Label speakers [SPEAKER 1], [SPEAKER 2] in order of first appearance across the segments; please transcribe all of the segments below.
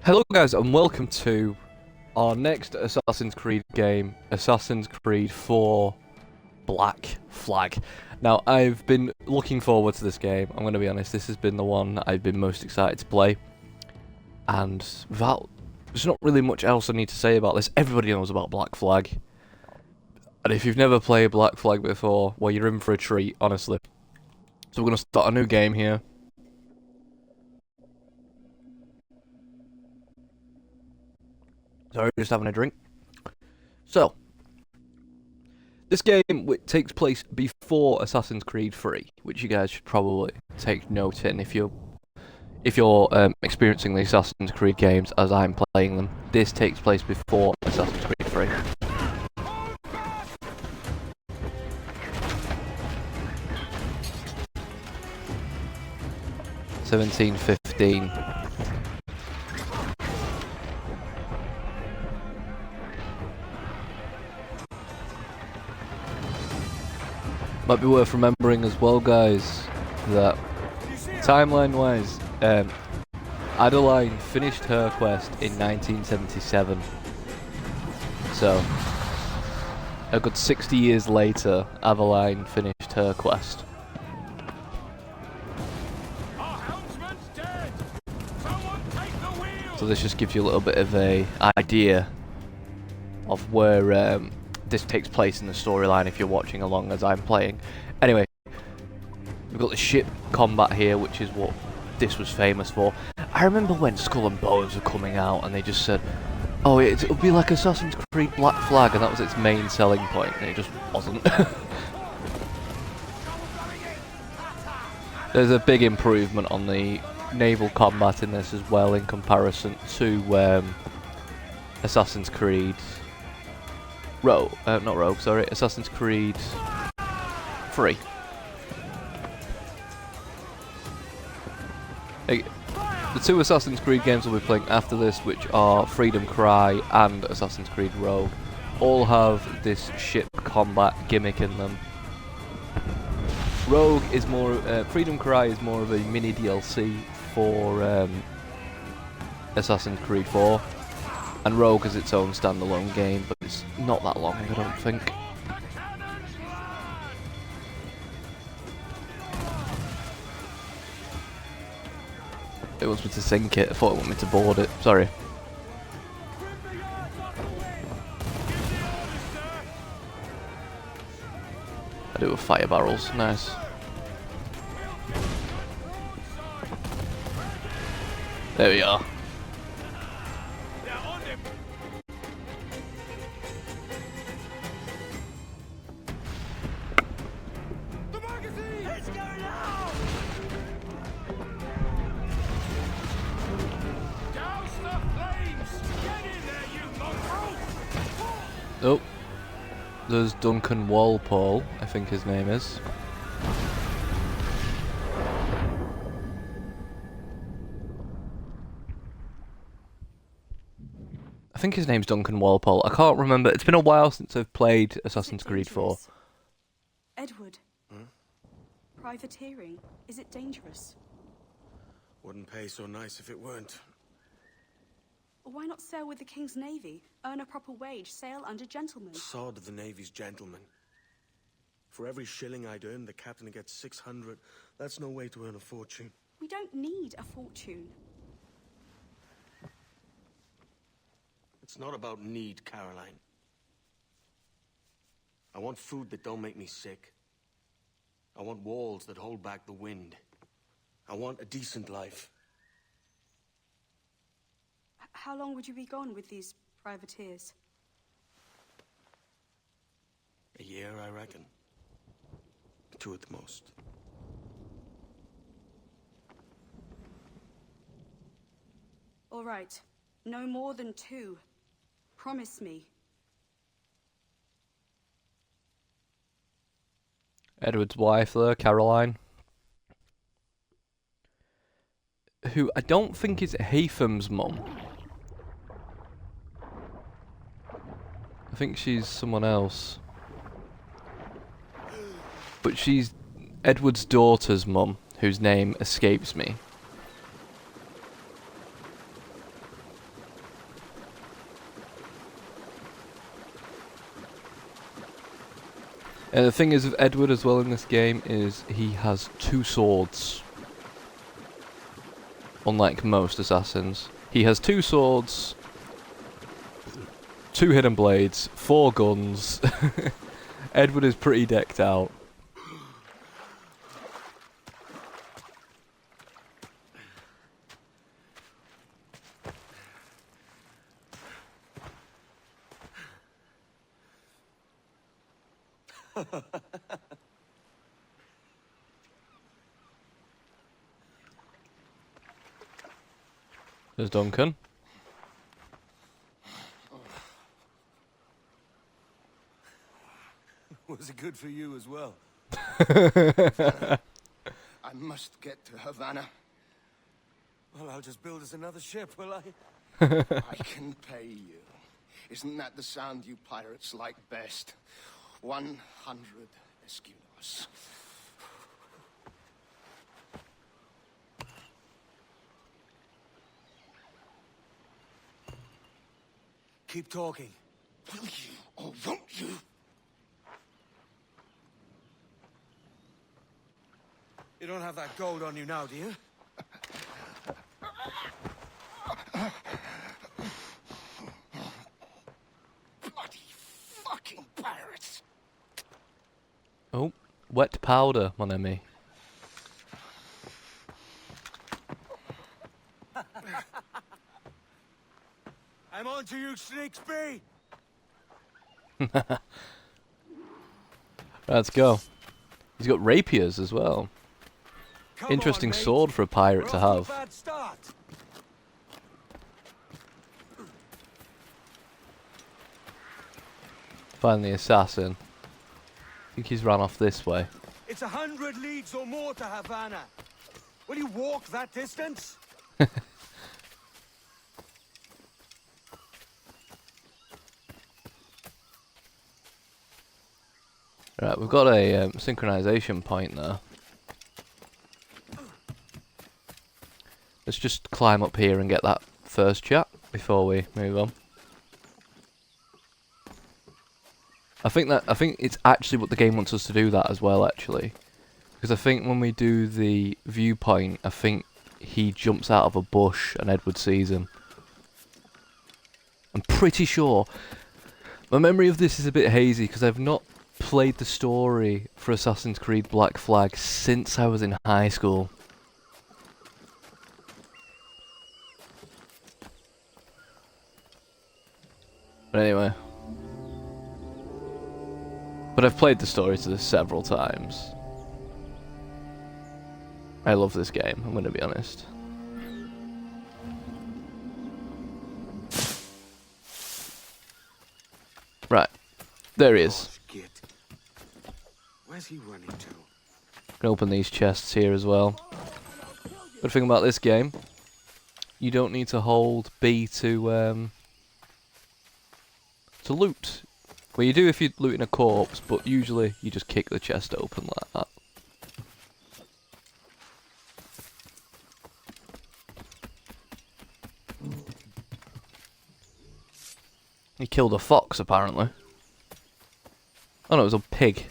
[SPEAKER 1] Hello guys and welcome to our next Assassin's Creed game, Assassin's Creed 4 Black Flag. Now I've been looking forward to this game, I'm going to be honest, this has been the one I've been most excited to play. And there's not really much else I need to say about this, everybody knows about Black Flag. And if you've never played Black Flag before, well you're in for a treat, honestly. So we're going to start a new game here. Sorry, just having a drink. So, this game takes place before Assassin's Creed 3, which you guys should probably take note in if you're experiencing the Assassin's Creed games as I'm playing them. This takes place before Assassin's Creed 3. (1715). Might be worth remembering as well, guys, that timeline-wise, Adeline finished her quest in 1977. So, a good 60 years later, Adeline finished her quest. So this just gives you a little bit of a idea of where this takes place in the storyline if you're watching along as I'm playing. Anyway, we've got the ship combat here, which is what this was famous for. I remember when Skull and Bones were coming out and they just said, oh, it'll be like Assassin's Creed Black Flag, and that was its main selling point, and it just wasn't. There's a big improvement on the naval combat in this as well in comparison to Assassin's Creed Assassin's Creed 3. The two Assassin's Creed games we'll be playing after this, which are Freedom Cry and Assassin's Creed Rogue, all have this ship combat gimmick in them. Rogue is more, Freedom Cry is more of a mini DLC for Assassin's Creed 4. And Rogue is its own standalone game, but it's not that long, I don't think. It wants me to sink it, I thought it wanted me to board it, sorry. I do it with fire barrels, nice. There we are. Oh, there's Duncan Walpole, I think his name is. I think his name's Duncan Walpole. I can't remember. It's been a while since I've played Assassin's Creed 4.
[SPEAKER 2] Edward. Privateering. Is it dangerous?
[SPEAKER 3] Wouldn't pay so nice if it weren't.
[SPEAKER 2] Why not sail with the King's Navy? Earn a proper wage, sail under gentlemen.
[SPEAKER 3] Sod the Navy's gentlemen. For every shilling I'd earn, the captain gets 600. That's no way to earn a fortune.
[SPEAKER 2] We don't need a fortune.
[SPEAKER 3] It's not about need, Caroline. I want food that don't make me sick. I want walls that hold back the wind. I want a decent life.
[SPEAKER 2] How long would you be gone with these privateers?
[SPEAKER 3] A year, I reckon. 2 at the most.
[SPEAKER 2] All right. No more than 2. Promise me.
[SPEAKER 1] Edward's wife there, Caroline. Who I don't think is Haytham's mum. I think she's someone else. But she's Edward's daughter's mum, whose name escapes me. And the thing is with Edward as well in this game is he has 2 swords. Unlike most assassins. He has 2 swords, 2 hidden blades, 4 guns. Edward is pretty decked out. There's Duncan.
[SPEAKER 3] Was it good for you as well?
[SPEAKER 4] I must get to Havana.
[SPEAKER 3] Well, I'll just build us another ship, will I?
[SPEAKER 4] I can pay you. Isn't that the sound you pirates like best? 100 escudos.
[SPEAKER 3] Keep talking.
[SPEAKER 4] Will you or won't you?
[SPEAKER 3] You don't have that gold on you now, do you?
[SPEAKER 4] Bloody fucking pirates!
[SPEAKER 1] Oh, wet powder, mon ami.
[SPEAKER 3] I'm on to you, Snakesby!
[SPEAKER 1] Let's go. He's got rapiers as well.
[SPEAKER 3] Come
[SPEAKER 1] Interesting
[SPEAKER 3] on, mate.
[SPEAKER 1] sword for a pirate
[SPEAKER 3] We're
[SPEAKER 1] to
[SPEAKER 3] off
[SPEAKER 1] have.
[SPEAKER 3] a bad start.
[SPEAKER 1] Find the assassin. I think he's run off this way.
[SPEAKER 3] It's 100 leagues or more to Havana. Will you walk that distance?
[SPEAKER 1] Right, we've got a synchronization point there. Let's just climb up here and get that first chat before we move on. I think it's actually what the game wants us to do that as well, actually. Because I think when we do the viewpoint, I think he jumps out of a bush and Edward sees him. I'm pretty sure. My memory of this is a bit hazy because I've not played the story for Assassin's Creed Black Flag since I was in high school. But anyway. But I've played the story to this several times. I love this game, I'm gonna be honest. Right. There he is.
[SPEAKER 3] Oh, Git. Where's he running to?
[SPEAKER 1] Can open these chests here as well. Good thing about this game, you don't need to hold B to loot. Well, you do if you're looting a corpse, but usually you just kick the chest open like that. He killed a fox, apparently. Oh no, it was a pig.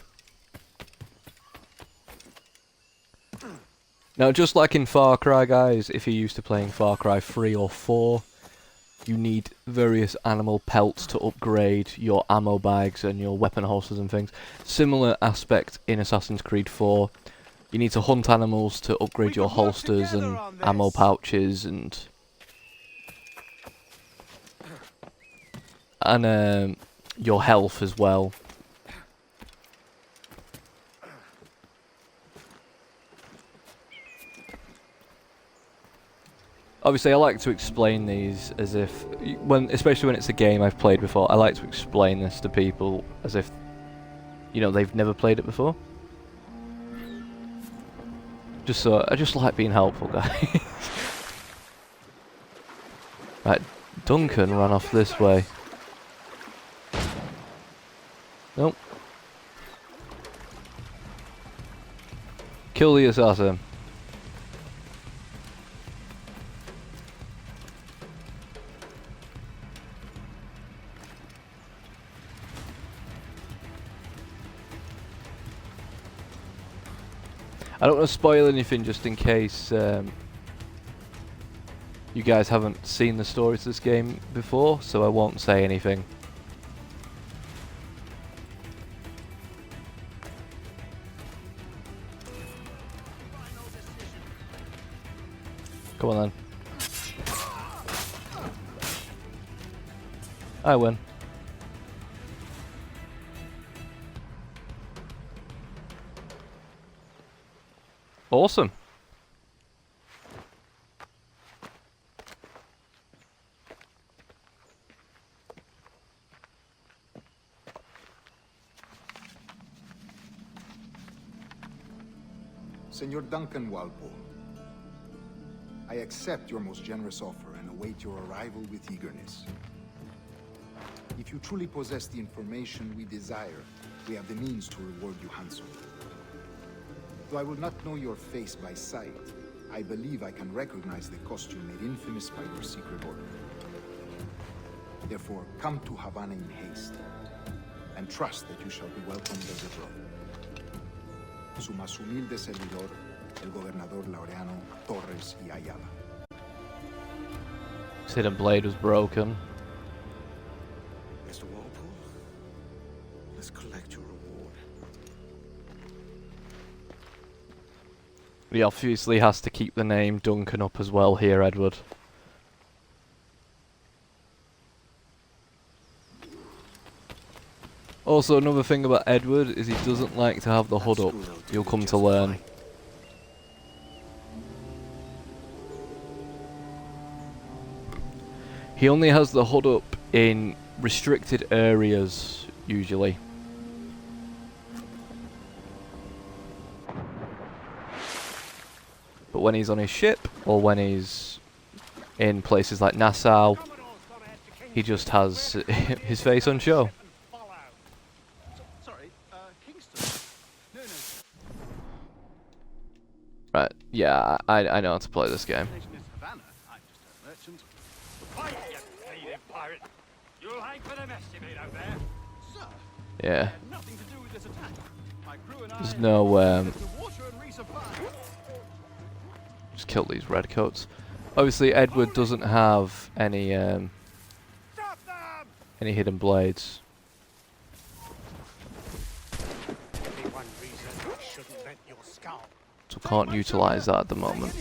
[SPEAKER 1] Now, just like in Far Cry, guys, if you're used to playing Far Cry 3 or 4, you need various animal pelts to upgrade your ammo bags and your weapon holsters and things. Similar aspect in Assassin's Creed 4. You need to hunt animals to upgrade your holsters and ammo pouches and your health as well. Obviously, I like to explain these as if, especially when it's a game I've played before, I like to explain this to people as if, you know, they've never played it before. I just like being helpful, guys. Right, Duncan ran off this way. Nope. Kill the assassin. I don't want to spoil anything just in case you guys haven't seen the story to this game before, so I won't say anything. Come on then. I win. Awesome.
[SPEAKER 5] Senor Duncan Walpole, I accept your most generous offer and await your arrival with eagerness. If you truly possess the information we desire, we have the means to reward you handsomely. Though I will not know your face by sight, I believe I can recognize the costume made infamous by your secret order. Therefore, come to Havana in haste, and trust that you shall be welcomed as a brother. Su más humilde servidor, el gobernador Laureano Torres y Ayala.
[SPEAKER 1] His hidden blade was broken.
[SPEAKER 3] Mr. Walpole, let's collect your reward.
[SPEAKER 1] He obviously has to keep the name Duncan up as well here, Edward. Also, another thing about Edward is he doesn't like to have the hood up. You'll come to learn. He only has the hood up in restricted areas, usually. But when he's on his ship, or when he's in places like Nassau, he just has his face on show. Right, yeah, I know how to play this game. Yeah. There's no, just kill these redcoats. Obviously, Edward doesn't have any hidden blades. So can't utilize that at the moment.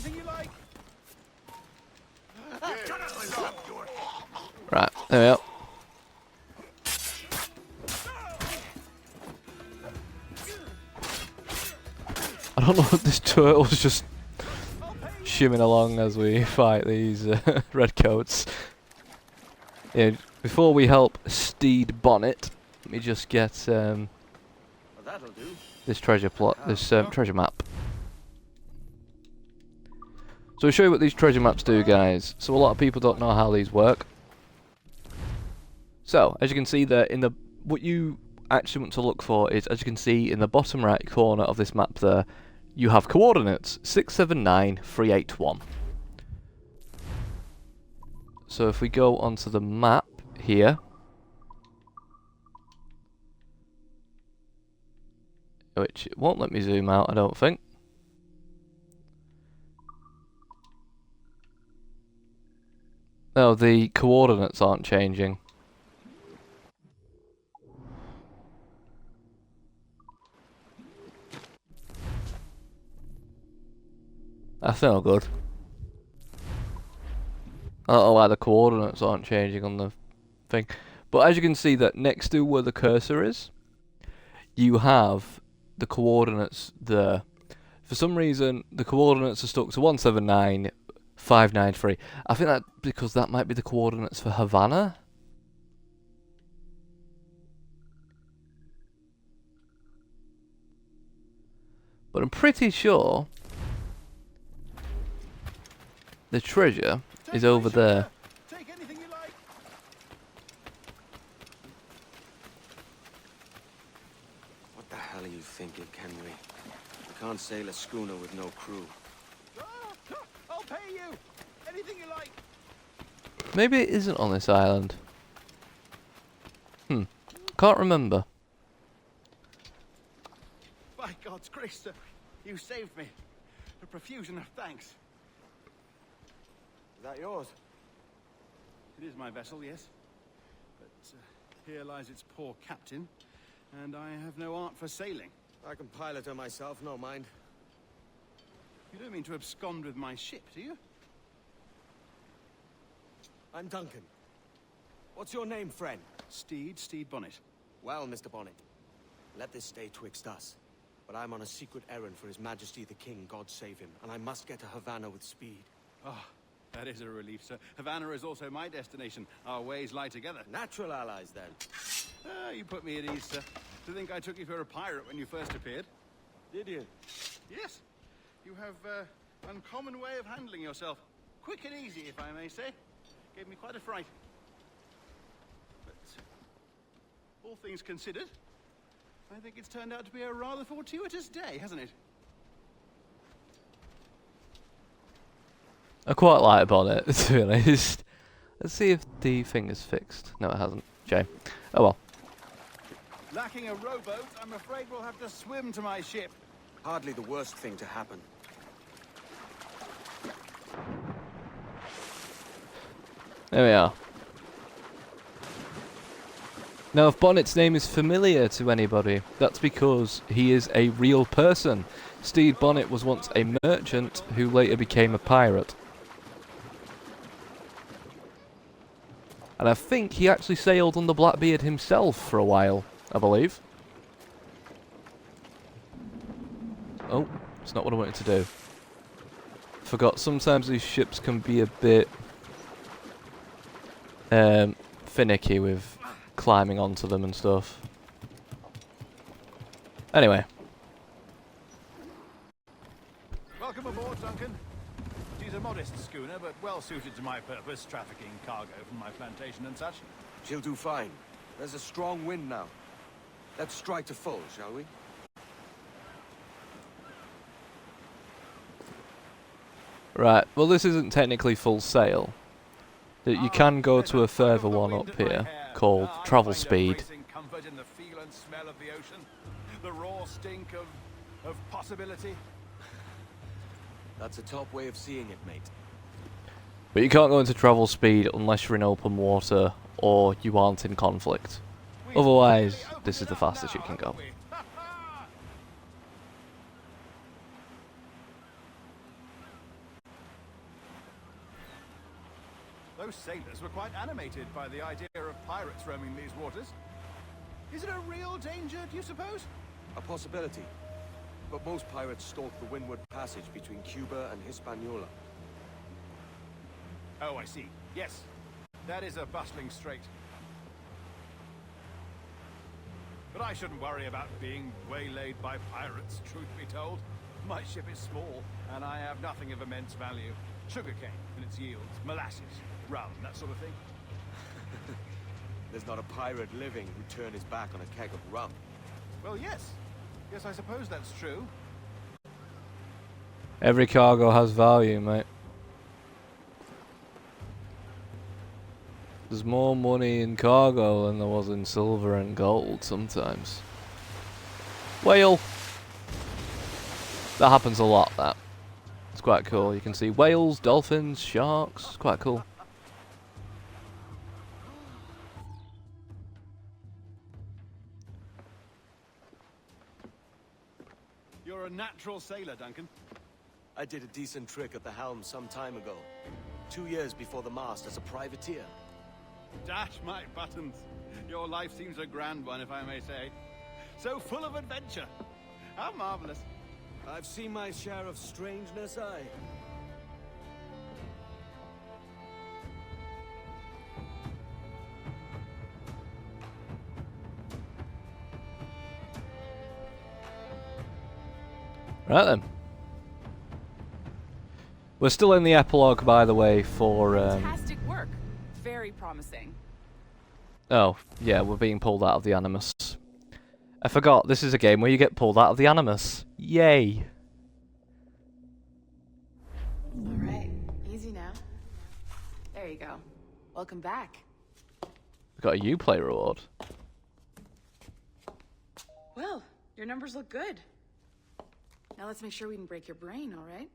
[SPEAKER 1] Right, there we go. I don't know if this turtle's just shimming along as we fight these redcoats. Yeah, before we help Steed Bonnet, let me just get this treasure plot, this treasure map. So I'll show you what these treasure maps do, guys. So a lot of people don't know how these work. So, as you can see there, in the what you actually want to look for is, as you can see in the bottom right corner of this map there, you have coordinates 679381. So if we go onto the map here, which it won't let me zoom out, I don't think. No, the coordinates aren't changing. That's not good. I don't know why the coordinates aren't changing on the thing. But as you can see that next to where the cursor is, you have the coordinates there. For some reason, the coordinates are stuck to 179593. I think that because that might be the coordinates for Havana. But I'm pretty sure the treasure is over there.
[SPEAKER 4] Take anything you like.
[SPEAKER 3] What the hell are you thinking, Kenry? We can't sail a schooner with no crew.
[SPEAKER 4] I'll pay you. Anything you like.
[SPEAKER 1] Maybe it isn't on this island. Can't remember.
[SPEAKER 4] By God's grace, sir.
[SPEAKER 6] You saved me. A profusion of thanks.
[SPEAKER 3] Is that yours?
[SPEAKER 6] It is my vessel, yes. But here lies its poor captain, and I have no art for sailing.
[SPEAKER 3] I can pilot her myself, no mind.
[SPEAKER 6] You don't mean to abscond with my ship, do you?
[SPEAKER 3] I'm Duncan. What's your name, friend?
[SPEAKER 6] Steed Bonnet.
[SPEAKER 3] Well, Mr. Bonnet, let this stay twixt us. But I'm on a secret errand for His Majesty the King, God save him, and I must get to Havana with speed.
[SPEAKER 6] Oh, that is a relief, sir. Havana is also my destination. Our ways lie together.
[SPEAKER 3] Natural allies, then.
[SPEAKER 6] Ah, you put me at ease, sir. To think I took you for a pirate when you first appeared.
[SPEAKER 3] Did you?
[SPEAKER 6] Yes. You have an uncommon way of handling yourself. Quick and easy, if I may say. Gave me quite a fright. But all things considered, I think it's turned out to be a rather fortuitous day, hasn't it?
[SPEAKER 1] I quite like Bonnet, to be honest. Let's see if the thing is fixed. No, it hasn't. Shame. Oh well.
[SPEAKER 6] Lacking a rowboat, I'm afraid we'll have to swim to my ship.
[SPEAKER 3] Hardly the worst thing to happen.
[SPEAKER 1] There we are. Now, if Bonnet's name is familiar to anybody, that's because he is a real person. Steed Bonnet was once a merchant who later became a pirate. And I think he actually sailed on the Blackbeard himself for a while, I believe. Oh, it's not what I wanted to do. Forgot, sometimes these ships can be a bit finicky with climbing onto them and stuff. Anyway.
[SPEAKER 6] Welcome aboard, Duncan. She's a modest schooner, but well suited to my purpose, trafficking cargo from my plantation and such.
[SPEAKER 3] She'll do fine. There's a strong wind now. Let's strike to full, shall we?
[SPEAKER 1] Right, well this isn't technically full sail. You can go to a further one up here, called Travel Speed.
[SPEAKER 6] Comfort in the feel and smell of the ocean, the raw stink of possibility.
[SPEAKER 3] That's a top way of seeing it, mate.
[SPEAKER 1] But you can't go into Travel Speed unless you're in open water or you aren't in conflict. Otherwise, this is the fastest you can go.
[SPEAKER 6] Those sailors were quite animated by the idea of pirates roaming these waters. Is it a real danger, do you suppose?
[SPEAKER 3] A possibility. But most pirates stalk the windward passage between Cuba and Hispaniola.
[SPEAKER 6] Oh, I see. Yes. That is a bustling strait. But I shouldn't worry about being waylaid by pirates, truth be told. My ship is small, and I have nothing of immense value. Sugarcane and its yields, molasses, rum, that sort of thing.
[SPEAKER 3] There's not a pirate living who'd turn his back on a keg of rum.
[SPEAKER 6] Well, yes. Yes, I suppose that's true.
[SPEAKER 1] Every cargo has value, mate. There's more money in cargo than there was in silver and gold sometimes. Whale! That happens a lot, that. It's quite cool. You can see whales, dolphins, sharks. It's quite cool.
[SPEAKER 6] You're a natural sailor, Duncan.
[SPEAKER 3] I did a decent trick at the helm some time ago. 2 years before the mast as a privateer.
[SPEAKER 6] Dash my buttons. Your life seems a grand one, if I may say. So full of adventure. How marvelous.
[SPEAKER 3] I've seen my share of strangeness, aye.
[SPEAKER 1] Right then. We're still in the epilogue, by the way, for...
[SPEAKER 7] Fantastic work. Very promising.
[SPEAKER 1] Oh, yeah, we're being pulled out of the Animus. I forgot, this is a game where you get pulled out of the Animus. Yay!
[SPEAKER 7] Alright, easy now. There you go. Welcome back.
[SPEAKER 1] We've got a Uplay reward.
[SPEAKER 7] Well, your numbers look good. Now let's make sure we didn't break your brain, all right?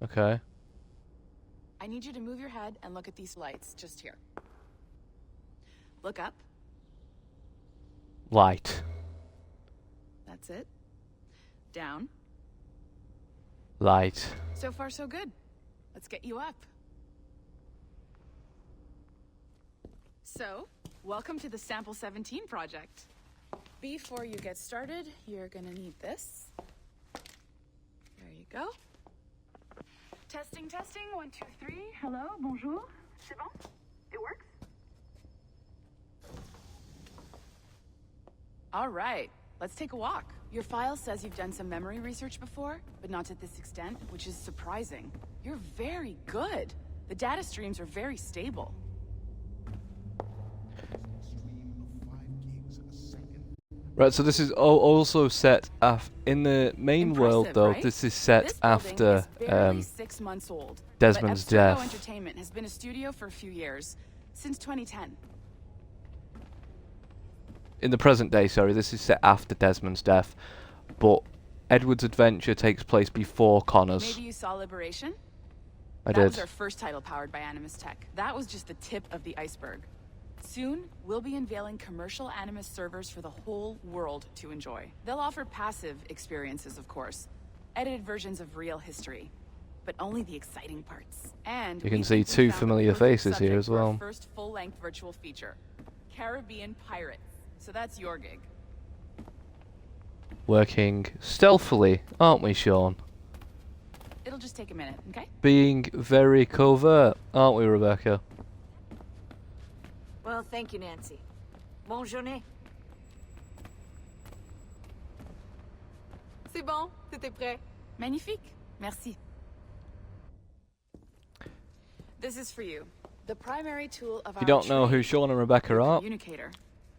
[SPEAKER 1] Okay.
[SPEAKER 7] I need you to move your head and look at these lights just here. Look up.
[SPEAKER 1] Light.
[SPEAKER 7] That's it. Down.
[SPEAKER 1] Light.
[SPEAKER 7] So far, so good. Let's get you up. So, welcome to the Sample 17 project. Before you get started, you're gonna need this. There you go. Testing, testing, 1, 2, 3. Hello, bonjour. C'est bon? It works? All right, let's take a walk. Your file says you've done some memory research before, but not to this extent, which is surprising. You're very good. The data streams are very stable.
[SPEAKER 1] Right, so this is also set in the main world,
[SPEAKER 7] Impressive,
[SPEAKER 1] though.
[SPEAKER 7] right?
[SPEAKER 1] This is set
[SPEAKER 7] This building
[SPEAKER 1] after
[SPEAKER 7] is barely 6 months old,
[SPEAKER 1] Desmond's
[SPEAKER 7] but Abstergo
[SPEAKER 1] death.
[SPEAKER 7] Entertainment has been a studio for a few years, since 2010.
[SPEAKER 1] In the present day, sorry, this is set after Desmond's death, but Edward's adventure takes place before Connor's.
[SPEAKER 7] Maybe you saw Liberation?
[SPEAKER 1] I
[SPEAKER 7] That was
[SPEAKER 1] did.
[SPEAKER 7] our first title powered by Animus Tech. That was just the tip of the iceberg. Soon, we'll be unveiling commercial Animus servers for the whole world to enjoy. They'll offer passive experiences, of course. Edited versions of real history. But only the exciting parts. And
[SPEAKER 1] You can
[SPEAKER 7] we
[SPEAKER 1] see
[SPEAKER 7] think we
[SPEAKER 1] two
[SPEAKER 7] found the
[SPEAKER 1] familiar
[SPEAKER 7] perfect
[SPEAKER 1] faces here
[SPEAKER 7] subject
[SPEAKER 1] as
[SPEAKER 7] for our
[SPEAKER 1] well.
[SPEAKER 7] First full-length virtual feature. Caribbean Pirates. So that's your gig.
[SPEAKER 1] Working stealthily, aren't we, Sean?
[SPEAKER 7] It'll just take a minute, okay?
[SPEAKER 1] Being very covert, aren't we, Rebecca?
[SPEAKER 8] Well, thank you, Nancy. Bonne journée.
[SPEAKER 7] C'est bon, t'étais prêt. Magnifique. Merci. This is for you. The primary tool of
[SPEAKER 1] If you don't know who
[SPEAKER 7] trade,
[SPEAKER 1] Sean and Rebecca
[SPEAKER 7] your
[SPEAKER 1] are,
[SPEAKER 7] communicator.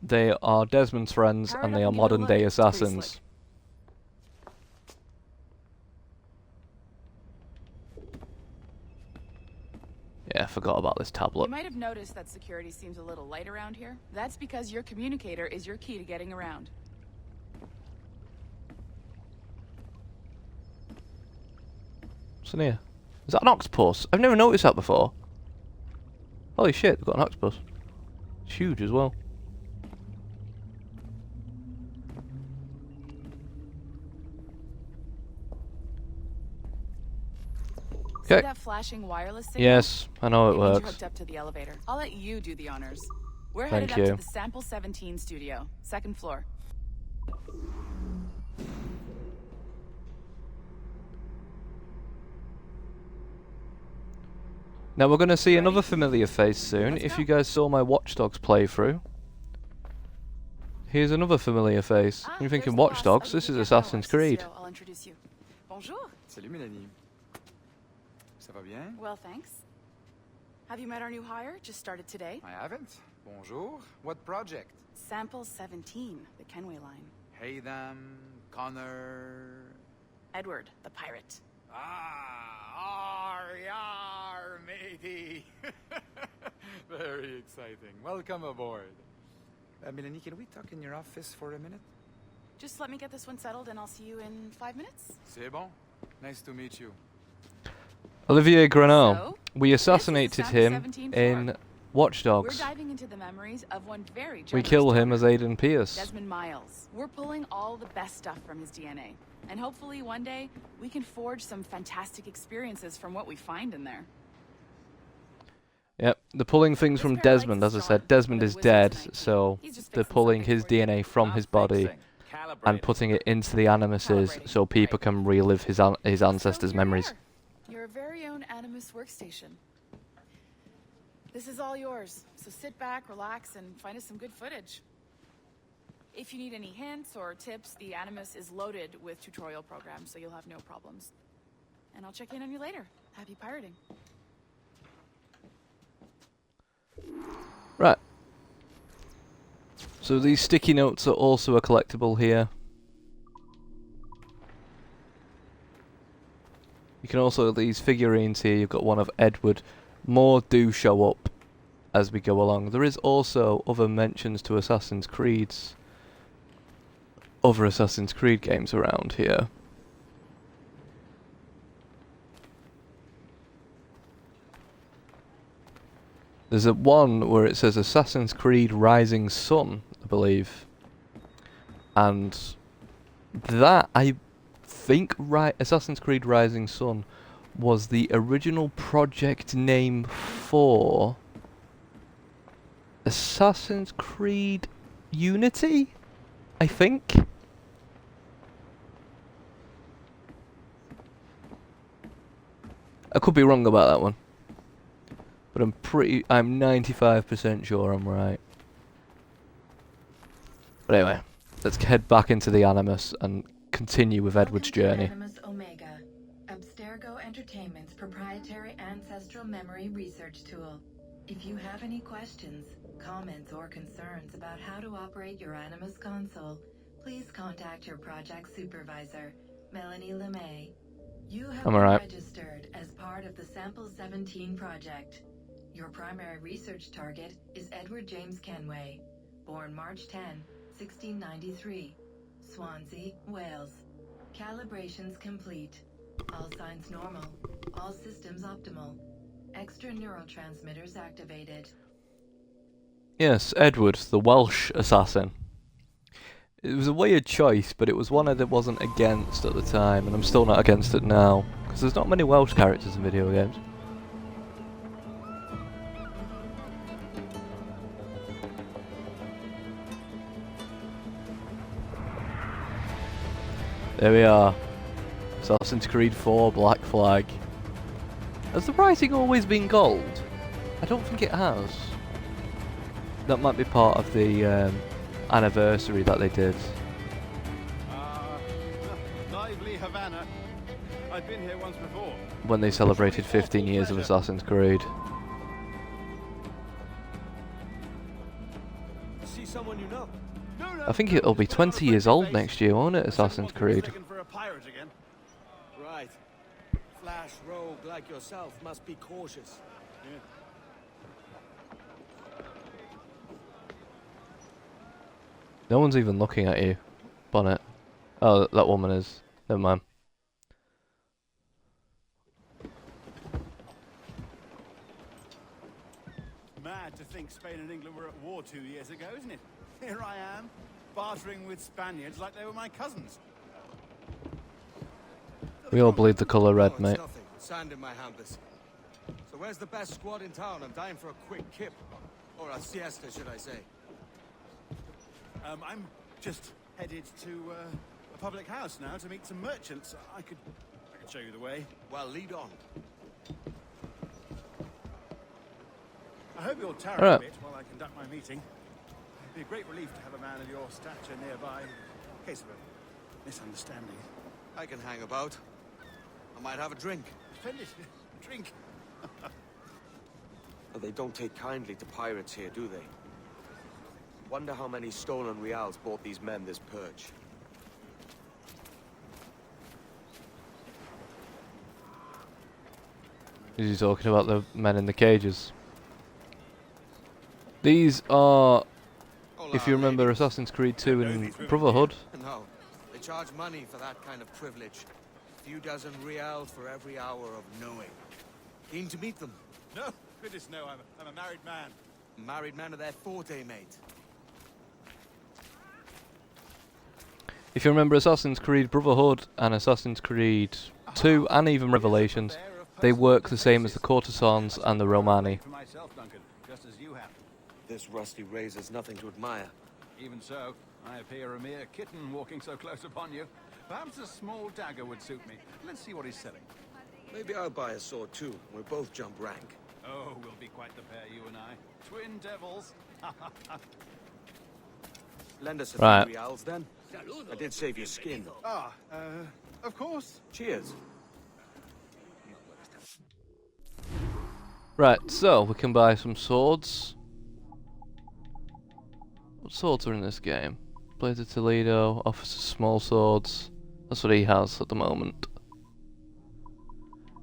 [SPEAKER 1] they are Desmond's friends
[SPEAKER 7] Power
[SPEAKER 1] and
[SPEAKER 7] it
[SPEAKER 1] they
[SPEAKER 7] up
[SPEAKER 1] are
[SPEAKER 7] and give it a
[SPEAKER 1] modern day
[SPEAKER 7] look. It's pretty
[SPEAKER 1] assassins.
[SPEAKER 7] slick.
[SPEAKER 1] Yeah, I forgot about this tablet.
[SPEAKER 7] You might have noticed that security seems a little light around here. That's because your communicator is your key to getting around.
[SPEAKER 1] What's in here? Is that an octopus? I've never noticed that before. Holy shit, we've got an octopus. It's huge as well.
[SPEAKER 7] See
[SPEAKER 1] Okay.
[SPEAKER 7] that flashing wireless signal?
[SPEAKER 1] Yes, I know it
[SPEAKER 7] It means you're
[SPEAKER 1] works.
[SPEAKER 7] hooked up to the elevator. I'll let you do the honors. We're
[SPEAKER 1] Thank
[SPEAKER 7] headed
[SPEAKER 1] you.
[SPEAKER 7] up to the Sample 17 studio, 2nd floor.
[SPEAKER 1] Now we're going to see
[SPEAKER 7] Ready?
[SPEAKER 1] another familiar face soon.
[SPEAKER 7] Let's
[SPEAKER 1] If
[SPEAKER 7] go.
[SPEAKER 1] you guys saw my Watch Dogs playthrough, here's another familiar face. You're thinking
[SPEAKER 7] there's the
[SPEAKER 1] Watch
[SPEAKER 7] boss
[SPEAKER 1] Dogs?
[SPEAKER 7] of
[SPEAKER 1] This
[SPEAKER 7] the
[SPEAKER 1] is
[SPEAKER 7] Gecko
[SPEAKER 1] Assassin's Creed.
[SPEAKER 7] Studio. I'll introduce you. Bonjour.
[SPEAKER 9] Salut Mélanie. Ça va bien?
[SPEAKER 7] Well, thanks. Have you met our new hire? Just started today.
[SPEAKER 9] I haven't. Bonjour. What project?
[SPEAKER 7] Sample 17, the Kenway line.
[SPEAKER 9] Haytham, Connor...
[SPEAKER 7] Edward, the pirate.
[SPEAKER 9] Ah, yar, matey. Very exciting. Welcome aboard. Mélanie, can we talk in your office for a minute?
[SPEAKER 7] Just let me get this one settled and I'll see you in 5 minutes.
[SPEAKER 9] C'est bon. Nice to meet you.
[SPEAKER 1] Olivier Grenot.
[SPEAKER 7] So,
[SPEAKER 1] We assassinated
[SPEAKER 7] Sample
[SPEAKER 1] him
[SPEAKER 7] 17
[SPEAKER 1] in
[SPEAKER 7] floor.
[SPEAKER 1] Watch
[SPEAKER 7] We're
[SPEAKER 1] Dogs.
[SPEAKER 7] diving into the memories of one very
[SPEAKER 1] We
[SPEAKER 7] generous
[SPEAKER 1] kill him
[SPEAKER 7] donor,
[SPEAKER 1] as Aidan Pierce.
[SPEAKER 7] Desmond Miles. We're pulling all the best stuff from his DNA. And hopefully one day, we can forge some fantastic experiences from what we find in there.
[SPEAKER 1] Yep, they're pulling things
[SPEAKER 7] This
[SPEAKER 1] from
[SPEAKER 7] pair likes
[SPEAKER 1] Desmond, as I
[SPEAKER 7] Sean,
[SPEAKER 1] said. Desmond
[SPEAKER 7] but
[SPEAKER 1] is
[SPEAKER 7] Wizard's
[SPEAKER 1] dead,
[SPEAKER 7] 19.
[SPEAKER 1] so
[SPEAKER 7] He's just
[SPEAKER 1] they're
[SPEAKER 7] fixing
[SPEAKER 1] pulling
[SPEAKER 7] something
[SPEAKER 1] his
[SPEAKER 7] for you.
[SPEAKER 1] DNA from his body and putting it into the Animuses
[SPEAKER 7] Calibrating.
[SPEAKER 1] so people
[SPEAKER 7] Right.
[SPEAKER 1] can relive his his ancestors'
[SPEAKER 7] So here we
[SPEAKER 1] memories.
[SPEAKER 7] are, your very own Animus workstation. This is all yours, so sit back, relax, and find us some good footage. If you need any hints or tips, the Animus is loaded with tutorial programs, so you'll have no problems. And I'll check in on you later. Happy pirating.
[SPEAKER 1] Right. So these sticky notes are also a collectible here. You can also, these figurines here, you've got one of Edward. More do show up as we go along. There is also other mentions to Assassin's Creed's, other Assassin's Creed games around here. There's a one where it says Assassin's Creed Rising Sun, I believe. And that, I think, Assassin's Creed Rising Sun was the original project name for Assassin's Creed Unity, I think. I could be wrong about that one, but I'm 95% sure I'm right. But anyway, let's head back into the Animus and continue with Edward's journey.
[SPEAKER 10] Animus Omega, Abstergo Entertainment's proprietary ancestral memory research tool. If you have any questions, comments, or concerns about how to operate your Animus console, please contact your project supervisor, Melanie LeMay. You have been registered as part of the Sample 17 project. Your primary research target is Edward James Kenway, born March 10, 1693, Swansea, Wales. Calibrations complete. All signs normal. All systems optimal. Extra neurotransmitters activated.
[SPEAKER 1] Yes, Edward, the Welsh assassin. It was a weird choice, but it was one that wasn't against at the time, and I'm still not against it now, because there's not many Welsh characters in video games. There we are. Assassin's Creed 4 Black Flag. Has the writing always been gold? I don't think it has. That might be part of the anniversary that they did.
[SPEAKER 6] Lively Havana. I've been here once before.
[SPEAKER 1] When they celebrated 15 years of Assassin's Creed.
[SPEAKER 3] See someone you know?
[SPEAKER 1] I think it'll be 20 years old next year, won't it, Assassin's Creed?
[SPEAKER 3] Right. Flash rogue like yourself must be cautious.
[SPEAKER 6] Yeah.
[SPEAKER 1] No one's even looking at you, Bonnet. Oh, that woman is. Never mind.
[SPEAKER 6] Mad to think Spain and England were at war 2 years ago, isn't it? Here I am, bartering with Spaniards like they were my cousins.
[SPEAKER 1] We all bleed the colour red, mate.
[SPEAKER 3] Nothing. Sand in my hampers. So where's the best squad in town? I'm dying for a quick kip. Or a siesta, should I say.
[SPEAKER 6] I'm just headed to a public house now to meet some merchants. I could show you the way.
[SPEAKER 3] Well, lead on.
[SPEAKER 6] I hope you'll tarry a bit while I conduct my meeting. It'd be a great relief to have a man of your stature nearby, in case of a misunderstanding.
[SPEAKER 3] I can hang about. I might have a drink.
[SPEAKER 6] Splendid. Drink.
[SPEAKER 3] But they don't take kindly to pirates here, do they? Wonder how many stolen reals bought these men this purge.
[SPEAKER 1] Is he talking about the men in the cages? These are, if you remember Assassin's Creed 2 and Brotherhood.
[SPEAKER 3] No, they charge money for that kind of privilege. A few dozen reals for every hour of knowing. Keen to meet them?
[SPEAKER 6] No, goodness no, I'm a married man.
[SPEAKER 3] Married man of their forte, mate.
[SPEAKER 1] If you remember Assassin's Creed Brotherhood and Assassin's Creed 2 and even Revelations, they work the same as the courtesans and the Romani.
[SPEAKER 6] For myself, Duncan, just as you have.
[SPEAKER 3] This rusty razor's nothing to admire.
[SPEAKER 6] Even so, I appear a mere kitten walking so close upon you. Perhaps a small dagger would suit me. Let's see what he's selling.
[SPEAKER 3] Maybe I'll buy a sword too. We'll both jump rank.
[SPEAKER 6] Oh, we'll be quite the pair, you and I. Twin devils.
[SPEAKER 3] Lend us a few reals then. I did save your skin.
[SPEAKER 6] Of course.
[SPEAKER 3] Cheers.
[SPEAKER 1] Right, so we can buy some swords. What swords are in this game? Blades of Toledo, Officer Small Swords. That's what he has at the moment.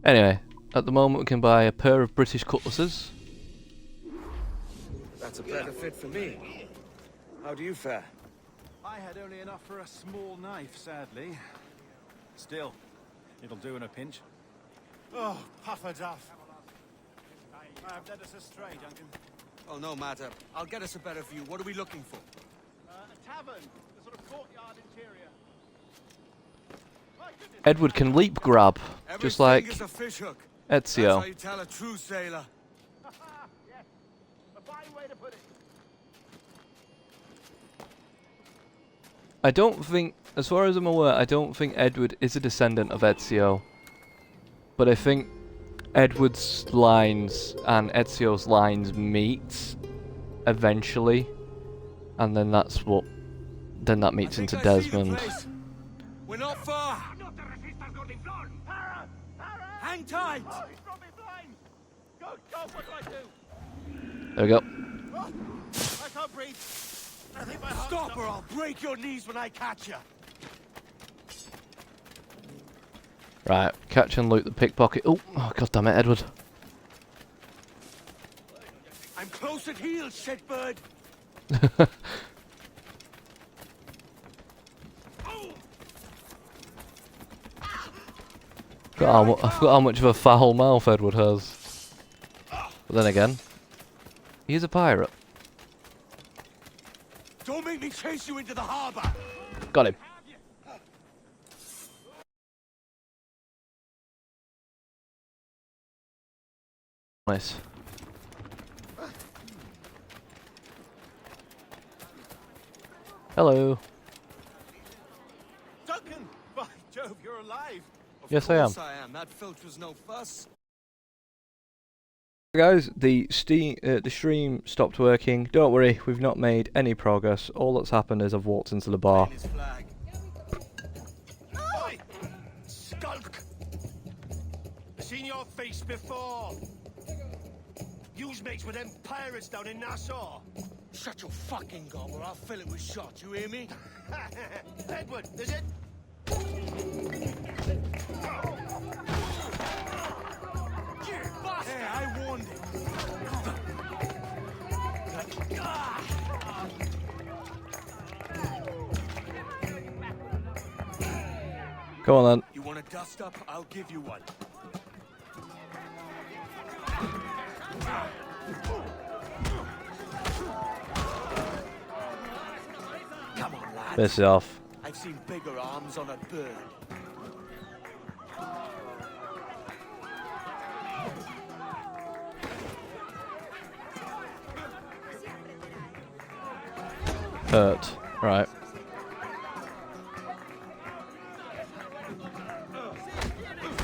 [SPEAKER 1] Anyway, at the moment we can buy a pair of British cutlasses.
[SPEAKER 3] That's a better fit for me. How do you fare?
[SPEAKER 6] I had only enough for a small knife, sadly. Still, it'll do in a pinch. Oh, Puffer Duff. I have led us astray, Duncan.
[SPEAKER 3] Oh, no matter. I'll get us a better view. What are we looking for?
[SPEAKER 6] A tavern, a sort of courtyard interior. My goodness.
[SPEAKER 1] Edward can leap grab, just like
[SPEAKER 3] Everything is a fishhook. That's
[SPEAKER 1] Ezio.
[SPEAKER 3] how you tell a true sailor.
[SPEAKER 6] Yes, a fine way to put it.
[SPEAKER 1] I don't think, as far as I'm aware, I don't think Edward is a descendant of Ezio. But I think Edward's lines and Ezio's lines meet eventually, and then that's what, then that meets into Desmond.
[SPEAKER 3] We're not far. Hang tight.
[SPEAKER 6] Oh, he's brought me blind. Go, what do I do?
[SPEAKER 1] There we go.
[SPEAKER 6] Oh, I can't breathe. I think my heart's
[SPEAKER 3] Stop or I'll break your knees when I catch you.
[SPEAKER 1] Right, catch and loot the pickpocket. Oh, god damn it, Edward.
[SPEAKER 3] I'm close at heel, shitbird.
[SPEAKER 1] I forgot how much of a foul mouth Edward has. But then again, he is a pirate.
[SPEAKER 3] Don't make me chase you into the harbor.
[SPEAKER 1] Got him. Nice. Hello.
[SPEAKER 6] Duncan! By Jove, you're alive.
[SPEAKER 1] Yes, I am.
[SPEAKER 3] Of course I am. That filch was no fuss.
[SPEAKER 1] Guys, the stream stopped working. Don't worry, we've not made any progress. All that's happened is I've walked into the bar.
[SPEAKER 3] His flag.
[SPEAKER 6] Oi! Skulk! I've seen your face before. You's mates with them pirates down in Nassau.
[SPEAKER 3] Shut your fucking gob or I'll fill it with shot. You hear me?
[SPEAKER 6] Edward, is it?
[SPEAKER 3] Hey, I warned him.
[SPEAKER 1] Come on then.
[SPEAKER 3] You want a dust up? I'll give you one. Come on, lad.
[SPEAKER 1] Piss it off.
[SPEAKER 3] I've seen bigger arms on a bird.
[SPEAKER 1] Hurt. Right.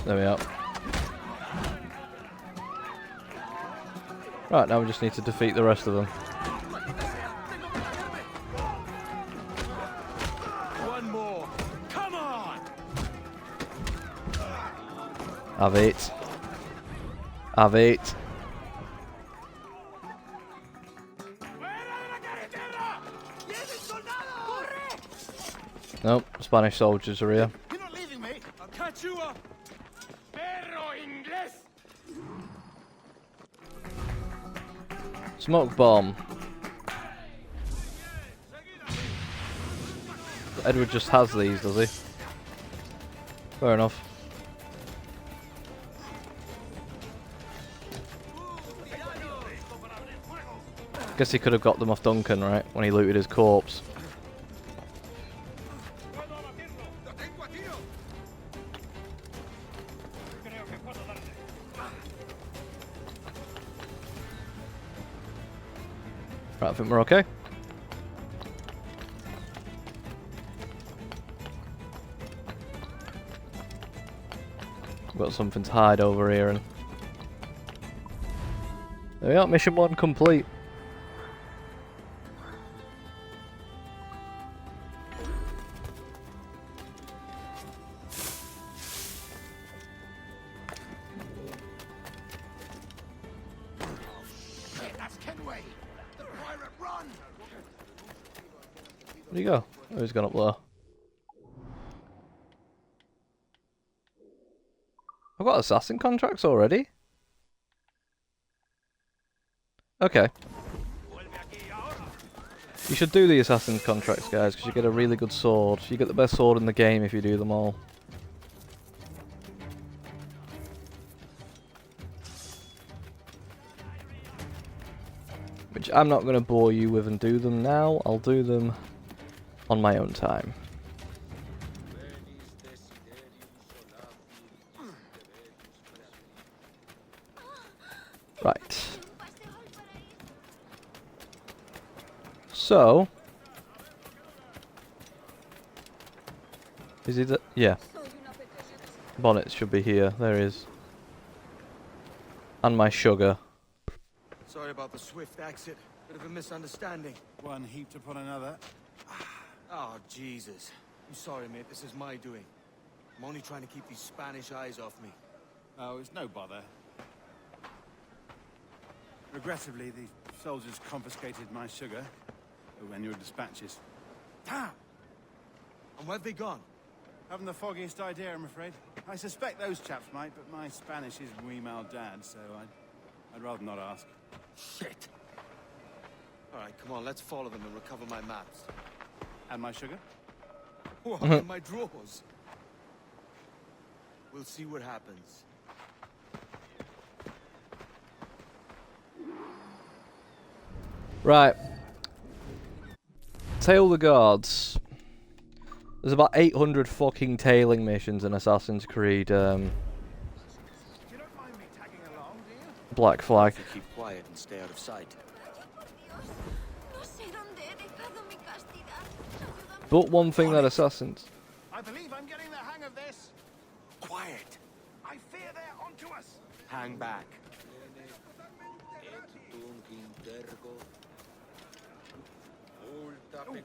[SPEAKER 1] There we are. Right, now we just need to defeat the rest of them.
[SPEAKER 3] One more. Come on!
[SPEAKER 1] Have it. Have it. Nope, Spanish soldiers are here.
[SPEAKER 6] You're not leaving me.
[SPEAKER 3] I'll catch you up.
[SPEAKER 6] Perro inglés.
[SPEAKER 1] Smoke bomb. Edward just has these, does he? Fair enough. Guess he could have got them off Duncan, right? When he looted his corpse. Right, I think we're okay. We've got something to hide over here, and there we are. Mission 1 complete.
[SPEAKER 6] That's Kenway. The pirate run.
[SPEAKER 1] Where'd he go? Oh, he's gone up there. I've got assassin contracts already? Okay. You should do the assassin contracts, guys, because you get a really good sword. You get the best sword in the game if you do them all. which I'm not going to bore you with and do them now. I'll do them on my own time. Right. So, is it? Yeah. Bonnet should be here. There he is. And my sugar.
[SPEAKER 3] Sorry about the swift exit. Bit of a misunderstanding.
[SPEAKER 6] One heaped upon another.
[SPEAKER 3] Oh, Jesus. I'm sorry, mate. This is my doing. I'm only trying to keep these Spanish eyes off me.
[SPEAKER 6] Oh, it's no bother. Regrettably, the soldiers confiscated my sugar and your dispatches.
[SPEAKER 3] Damn! And where've they gone?
[SPEAKER 6] Haven't the foggiest idea, I'm afraid. I suspect those chaps might, but my Spanish is muy mal dad, so I'd rather not ask.
[SPEAKER 3] Shit! Alright, come on, let's follow them and recover my maps.
[SPEAKER 6] And my sugar?
[SPEAKER 3] What, in my drawers? We'll see what happens.
[SPEAKER 1] Right. Tail the guards. There's about 800 fucking tailing missions in Assassin's Creed Black Flag.
[SPEAKER 3] Keep quiet and stay out of sight.
[SPEAKER 1] But one thing that Assassins...
[SPEAKER 6] I believe I'm getting the hang of this.
[SPEAKER 3] Quiet!
[SPEAKER 6] I fear they're onto us.
[SPEAKER 3] Hang back.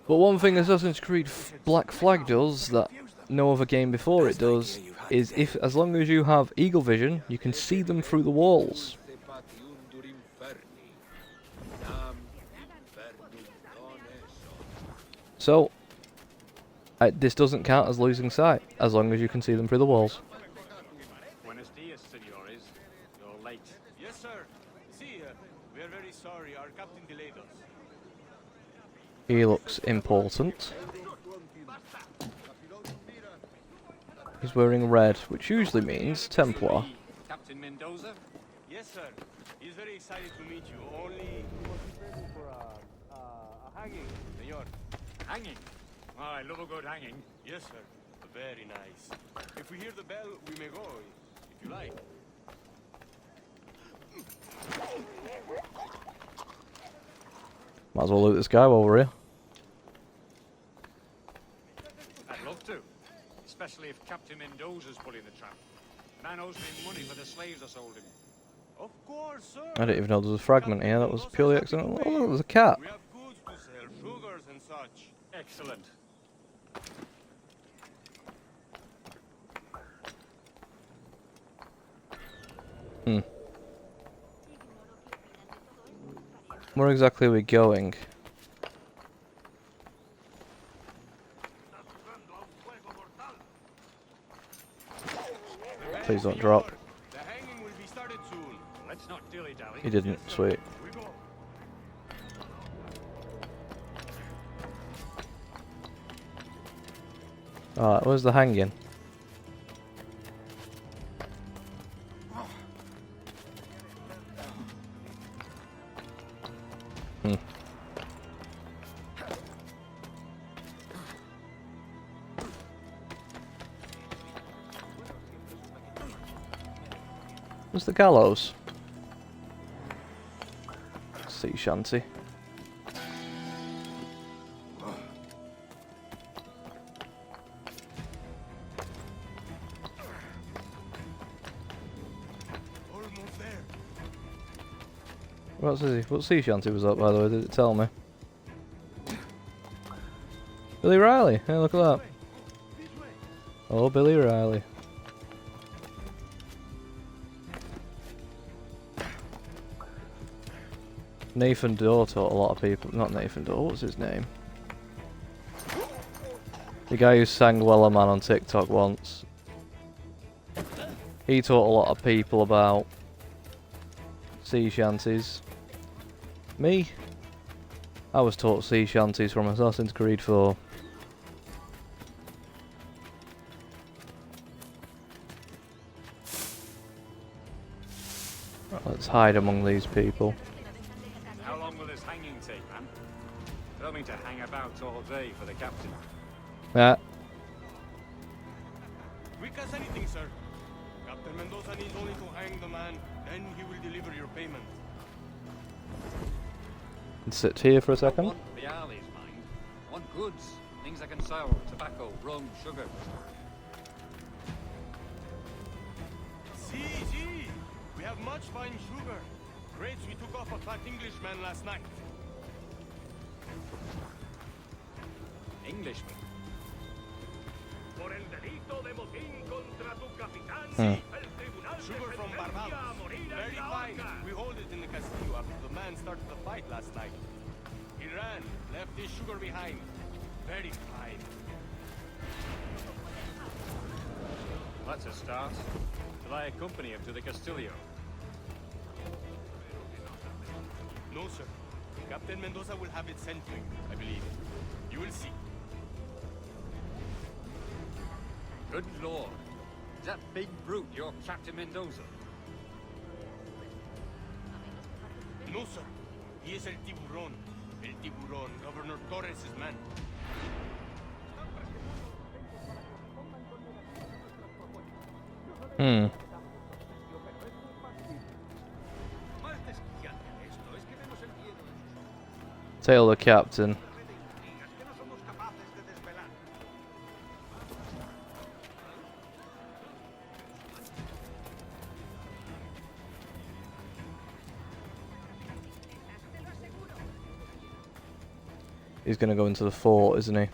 [SPEAKER 1] But one thing Assassin's Creed Black Flag does that no other game before it does is as long as you have eagle vision, you can see them through the walls. So, this doesn't count as losing sight, as long as you can see them through the walls.
[SPEAKER 11] Buenos dias, senores. You're late. Yes, sir. See, we are very sorry. Our captain delayed us.
[SPEAKER 1] He looks important. He's wearing red, which usually means Templar.
[SPEAKER 11] Captain Mendoza? Yes, sir. He's very excited to meet you. Only for a hanging, senor. Hanging? Oh, I love a good hanging. Yes, sir. Very nice. If we hear the bell, we may go, if you like.
[SPEAKER 1] Might as well loot this guy while we're here.
[SPEAKER 11] I'd love to. Especially if Captain Mendoza's pulling the trap. Man owes me money for the slaves I sold him. Of course, sir.
[SPEAKER 1] I didn't even know there was a fragment here. That was purely accidental. Oh, look, there's a cat.
[SPEAKER 11] We have goods to sell, sugars and such. Excellent.
[SPEAKER 1] Where exactly are we going? Please don't drop.
[SPEAKER 11] The hanging will be started soon. Let's not dilly-dally.
[SPEAKER 1] He didn't. Sweet.
[SPEAKER 11] We go.
[SPEAKER 1] Alright, where's the hanging? Where's the gallows? Sea shanty. What sea shanty was that, by the way? Did it tell me? Billy Riley. Hey, look at that. Oh, Billy Riley. Nathan Doe taught a lot of people. Not Nathan Doe. What's his name? The guy who sang Weller Man on TikTok once. He taught a lot of people about sea shanties. Me? I was taught sea shanties from Assassin's Creed 4. Right, let's hide among these people.
[SPEAKER 11] How long will this
[SPEAKER 9] hanging take, man? Don't mean to hang about all day for the captain.
[SPEAKER 1] Yeah.
[SPEAKER 3] Quick as anything, sir. Captain Mendoza needs only to hang the man, then he will deliver your payment.
[SPEAKER 1] And sit here for a
[SPEAKER 9] I
[SPEAKER 1] second.
[SPEAKER 9] want reales, mind. I want goods. Things I can sell. Tobacco, rum, sugar.
[SPEAKER 3] See. We have much fine sugar. Crates we took off a fat Englishman last night.
[SPEAKER 9] Englishman.
[SPEAKER 11] Por el delito de motín contra tu capitán, el tribunal
[SPEAKER 3] Sugar from Barbados. Very fine. We hold it in the castillo after the man started the fight last night. He ran, left his sugar behind. Very fine.
[SPEAKER 9] That's a start. Shall I accompany him to the Castillo?
[SPEAKER 3] No, sir. Captain Mendoza will have it sent to you, I believe. You will see.
[SPEAKER 9] Good lord. Is that big brute your Captain Mendoza?
[SPEAKER 3] No, sir. He is El Tiburón. El Tiburón, Governor Torres' man.
[SPEAKER 1] Tail the captain. He's gonna go into the fort, isn't he?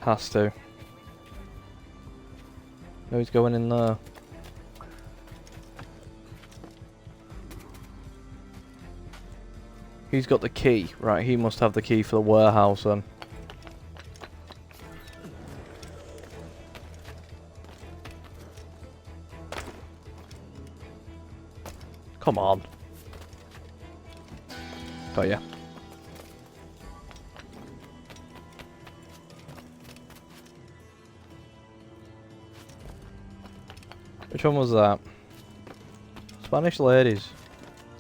[SPEAKER 1] Has to. No, he's going in there. He's got the key. Right, he must have the key for the warehouse then. Come on. Got ya. Which one was that? Spanish ladies.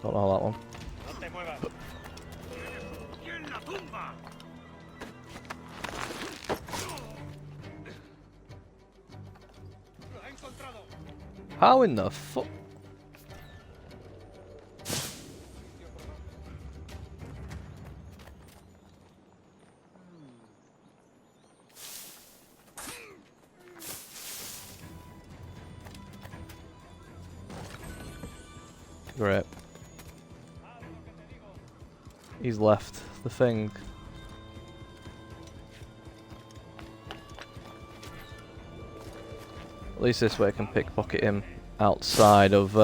[SPEAKER 1] Don't know that one. How in the fuck? Great. He's left the thing. At least this way I can pickpocket him outside of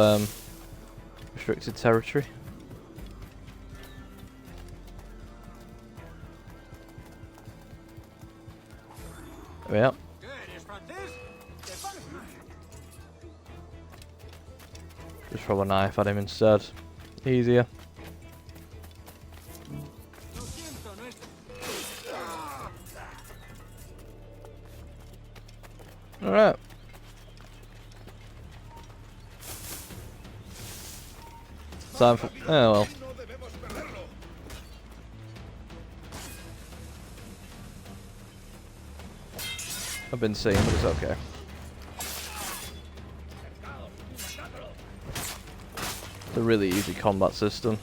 [SPEAKER 1] restricted territory. There we are. Just throw a knife at him instead. Easier. Alright. Time for... oh well. I've been seen, but it's okay. It's a really easy combat system.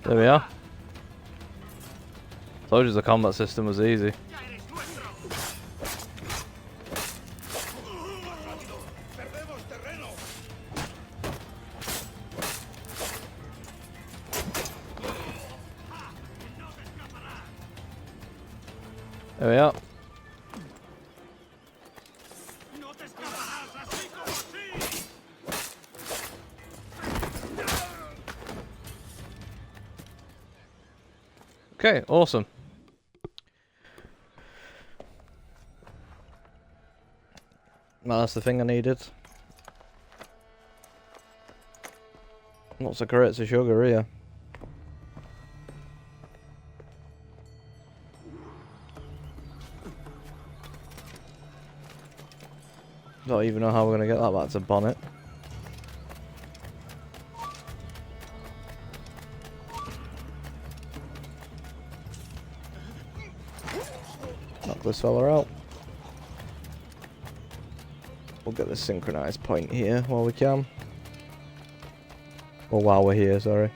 [SPEAKER 1] There we are. Told you the combat system was easy. There we are. Okay, awesome. Well, that's the thing I needed. Lots of crates of sugar here. Don't even know how we're gonna get that back to Bonnet. Knock this fella out. We'll get the synchronized point here while we can. Or while we're here, sorry.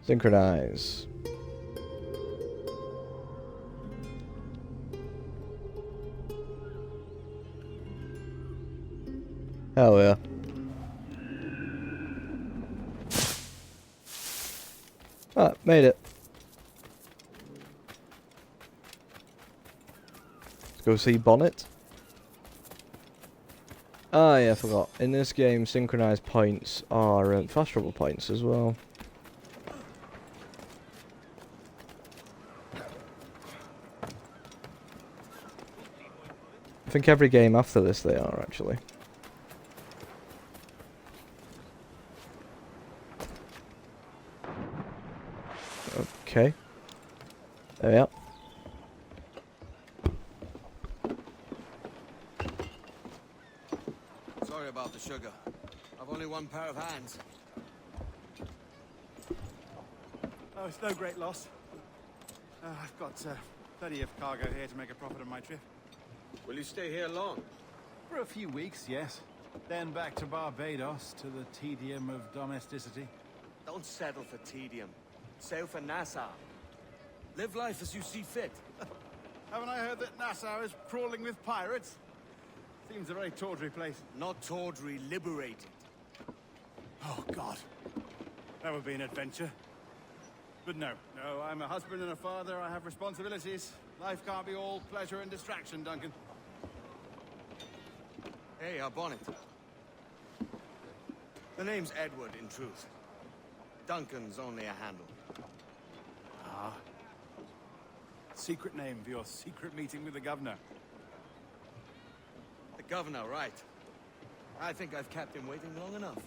[SPEAKER 1] Synchronize. Hell yeah. Ah, made it. Let's go see Bonnet. Ah yeah, I forgot. In this game, synchronized points are fast travel points as well. I think every game after this they are, actually. Okay. There we are.
[SPEAKER 12] Sorry about the sugar. I've only one pair of hands.
[SPEAKER 6] Oh, it's no great loss. I've got plenty of cargo here to make a profit on my trip.
[SPEAKER 12] Will you stay here long?
[SPEAKER 6] For a few weeks, yes. Then back to Barbados, to the tedium of domesticity.
[SPEAKER 12] Don't settle for tedium. Sail for Nassau. Live life as you see fit.
[SPEAKER 6] Haven't I heard that Nassau is crawling with pirates? Seems a very tawdry place.
[SPEAKER 12] Not tawdry, liberated.
[SPEAKER 6] Oh, God. That would be an adventure. But no, I'm a husband and a father. I have responsibilities. Life can't be all pleasure and distraction, Duncan.
[SPEAKER 12] Hey, our Bonnet. The name's Edward, in truth. Duncan's only a handle.
[SPEAKER 6] Ah. Secret name for your secret meeting with the governor.
[SPEAKER 12] The governor, right. I think I've kept him waiting long enough.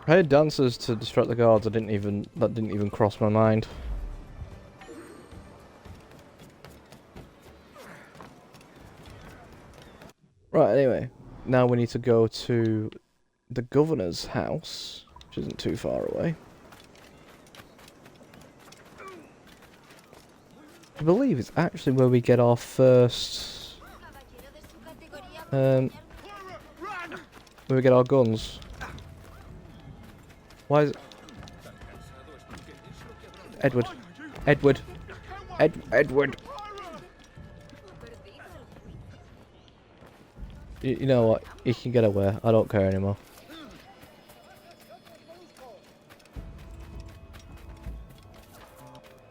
[SPEAKER 1] I had dancers to distract the guards. That didn't even cross my mind. Right, anyway. Now we need to go to the governor's house, which isn't too far away. I believe it's actually where we get our first... where we get our guns. Why is it... Edward. Edward. Edward. You know what? You can get away. I don't care anymore.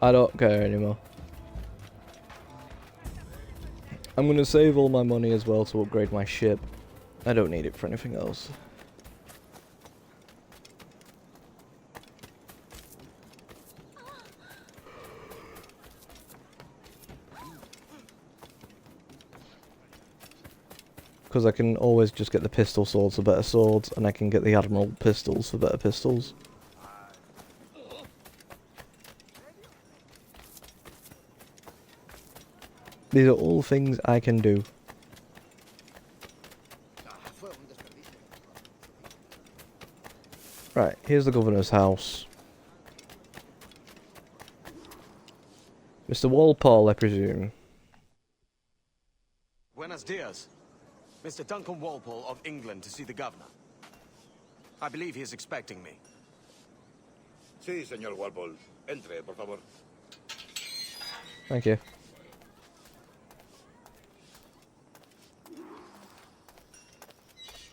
[SPEAKER 1] I don't care anymore. I'm gonna save all my money as well to upgrade my ship. I don't need it for anything else. Because I can always just get the pistol swords for better swords, and I can get the Admiral pistols for better pistols. These are all things I can do. Right, here's the governor's house. Mr. Walpole, I presume.
[SPEAKER 12] Buenos dias. Mr. Duncan Walpole of England to see the governor. I believe he is expecting me.
[SPEAKER 13] Sí, señor Walpole. Entre, por favor.
[SPEAKER 1] Thank you.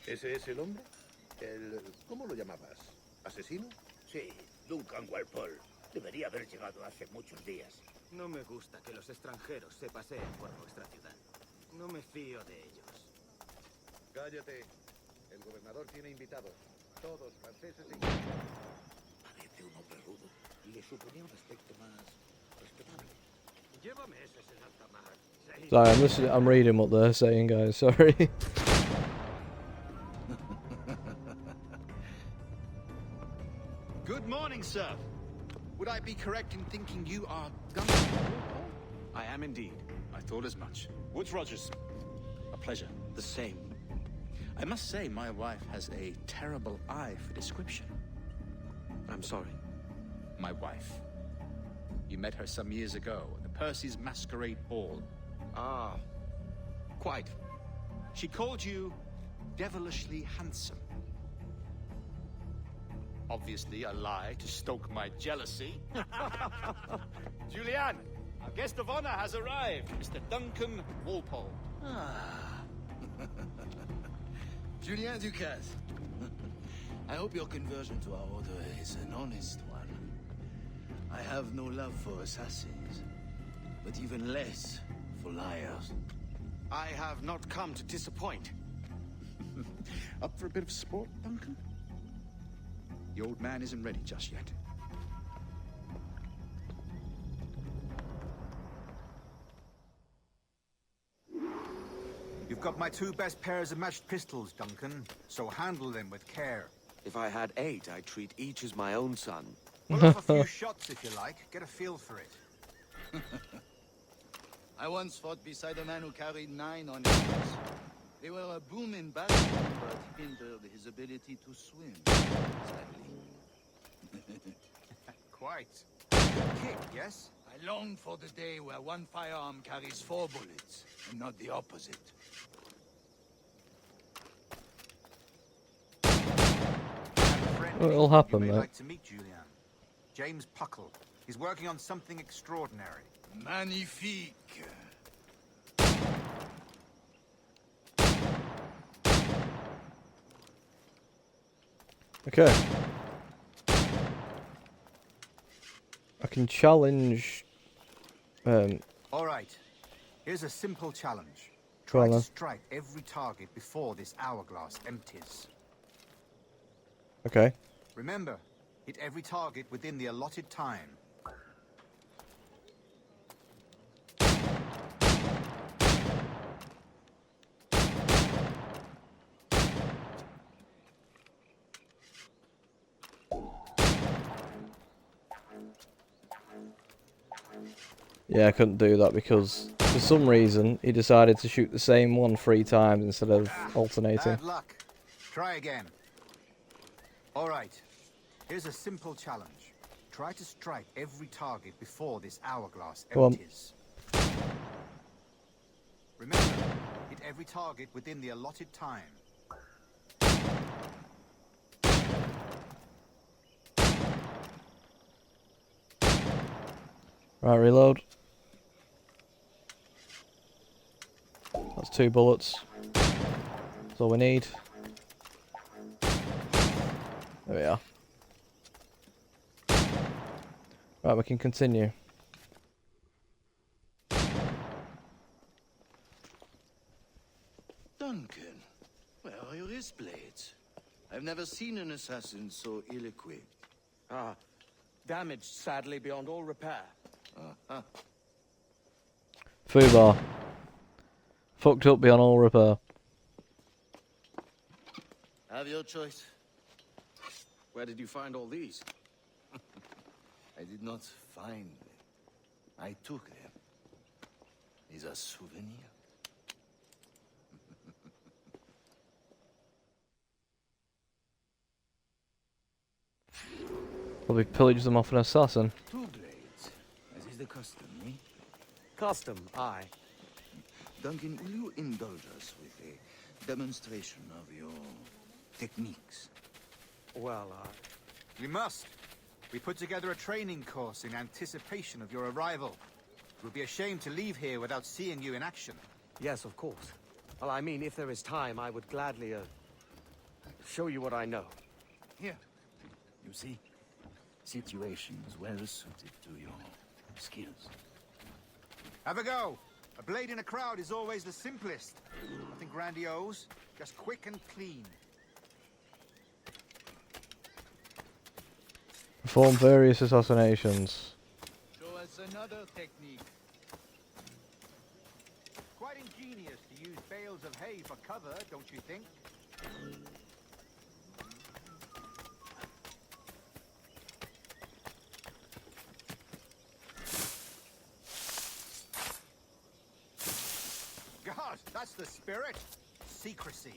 [SPEAKER 13] ¿Ese es el hombre? ¿Cómo lo llamabas? ¿Asesino? Sí, Duncan Walpole. Debería haber llegado hace muchos días.
[SPEAKER 9] No me gusta que los extranjeros se paseen por nuestra ciudad. No me fío de ellos.
[SPEAKER 5] Cállate. El gobernador tiene invitados. Todos franceses e ingleses.
[SPEAKER 13] Parece un perrudo. Le suponía un aspecto más respetable.
[SPEAKER 9] Llévame ese en alta mar.
[SPEAKER 1] Sorry, I'm reading what they're saying, guys. Sorry.
[SPEAKER 6] Good morning, sir. Would I be correct in thinking you are Duncan Walpole?
[SPEAKER 12] I am indeed.
[SPEAKER 14] I thought as much. Woods Rogers. A pleasure.
[SPEAKER 12] The same.
[SPEAKER 14] I must say, my wife has a terrible eye for description.
[SPEAKER 12] I'm sorry.
[SPEAKER 14] My wife. You met her some years ago at the Percy's Masquerade Ball.
[SPEAKER 6] Ah, quite. She called you devilishly handsome. Obviously a lie to stoke my jealousy. Julianne, our guest of honor has arrived, Mr. Duncan Walpole.
[SPEAKER 15] Ah. Julien Ducasse. I hope your conversion to our order is an honest one. I have no love for assassins, but even less for liars.
[SPEAKER 12] I have not come to disappoint.
[SPEAKER 14] Up for a bit of sport, Duncan? The old man isn't ready just yet.
[SPEAKER 9] You've got my 2 best pairs of matched pistols, Duncan, so handle them with care.
[SPEAKER 12] If I had 8, I'd treat each as my own son.
[SPEAKER 9] Pull off a few shots if you like. Get a feel for it.
[SPEAKER 15] I once fought beside a man who carried 9 on his chest. They were a boom in battle, but hindered his ability to swim, sadly.
[SPEAKER 9] Quite. Good kick, yes?
[SPEAKER 15] I long for the day where one firearm carries 4 bullets, and not the opposite.
[SPEAKER 1] It'll happen,
[SPEAKER 9] you may
[SPEAKER 1] mate.
[SPEAKER 9] like to meet Julian. James Puckle. He's working on something extraordinary.
[SPEAKER 15] Magnifique.
[SPEAKER 1] Okay. I can challenge.
[SPEAKER 9] All right. Here's a simple challenge.
[SPEAKER 1] Go on
[SPEAKER 9] Try to
[SPEAKER 1] then.
[SPEAKER 9] strike every target before this hourglass empties.
[SPEAKER 1] Okay.
[SPEAKER 9] Remember, hit every target within the allotted time.
[SPEAKER 1] Yeah, I couldn't do that because for some reason he decided to shoot the same one 3 times instead of alternating.
[SPEAKER 9] Bad luck. Try again. All right. Here's a simple challenge. Try to strike every target before this hourglass
[SPEAKER 1] Go on.
[SPEAKER 9] empties. Remember, hit every target within the allotted time.
[SPEAKER 1] Right, reload. That's 2 bullets. That's all we need. There we are. Right, we can continue.
[SPEAKER 15] Duncan, where are your wrist blades? I've never seen an assassin so ill-equipped.
[SPEAKER 12] Ah, damaged sadly beyond all repair.
[SPEAKER 15] Uh-huh.
[SPEAKER 1] Fubar. Fucked up beyond all repair.
[SPEAKER 15] Have your choice.
[SPEAKER 12] Where did you find all these?
[SPEAKER 15] I did not find them. I took them. These are souvenirs.
[SPEAKER 1] Probably pillaged them off an assassin.
[SPEAKER 15] 2 blades, as is the custom, eh?
[SPEAKER 12] Custom, aye.
[SPEAKER 15] Duncan, will you indulge us with a demonstration of your techniques?
[SPEAKER 12] Well,
[SPEAKER 9] We must. We put together a training course in anticipation of your arrival. It would be a shame to leave here without seeing you in action.
[SPEAKER 12] yes, of course. Well, I mean, if there is time, I would gladly, show you what I know.
[SPEAKER 15] Here. You see?
[SPEAKER 13] situations well suited to your skills.
[SPEAKER 14] Have a go. A blade in a crowd is always the simplest. Nothing grandiose, just quick and clean.
[SPEAKER 1] Perform various assassinations.
[SPEAKER 14] Show us another technique. Quite ingenious to use bales of hay for cover, don't you think? God, that's the spirit. Secrecy.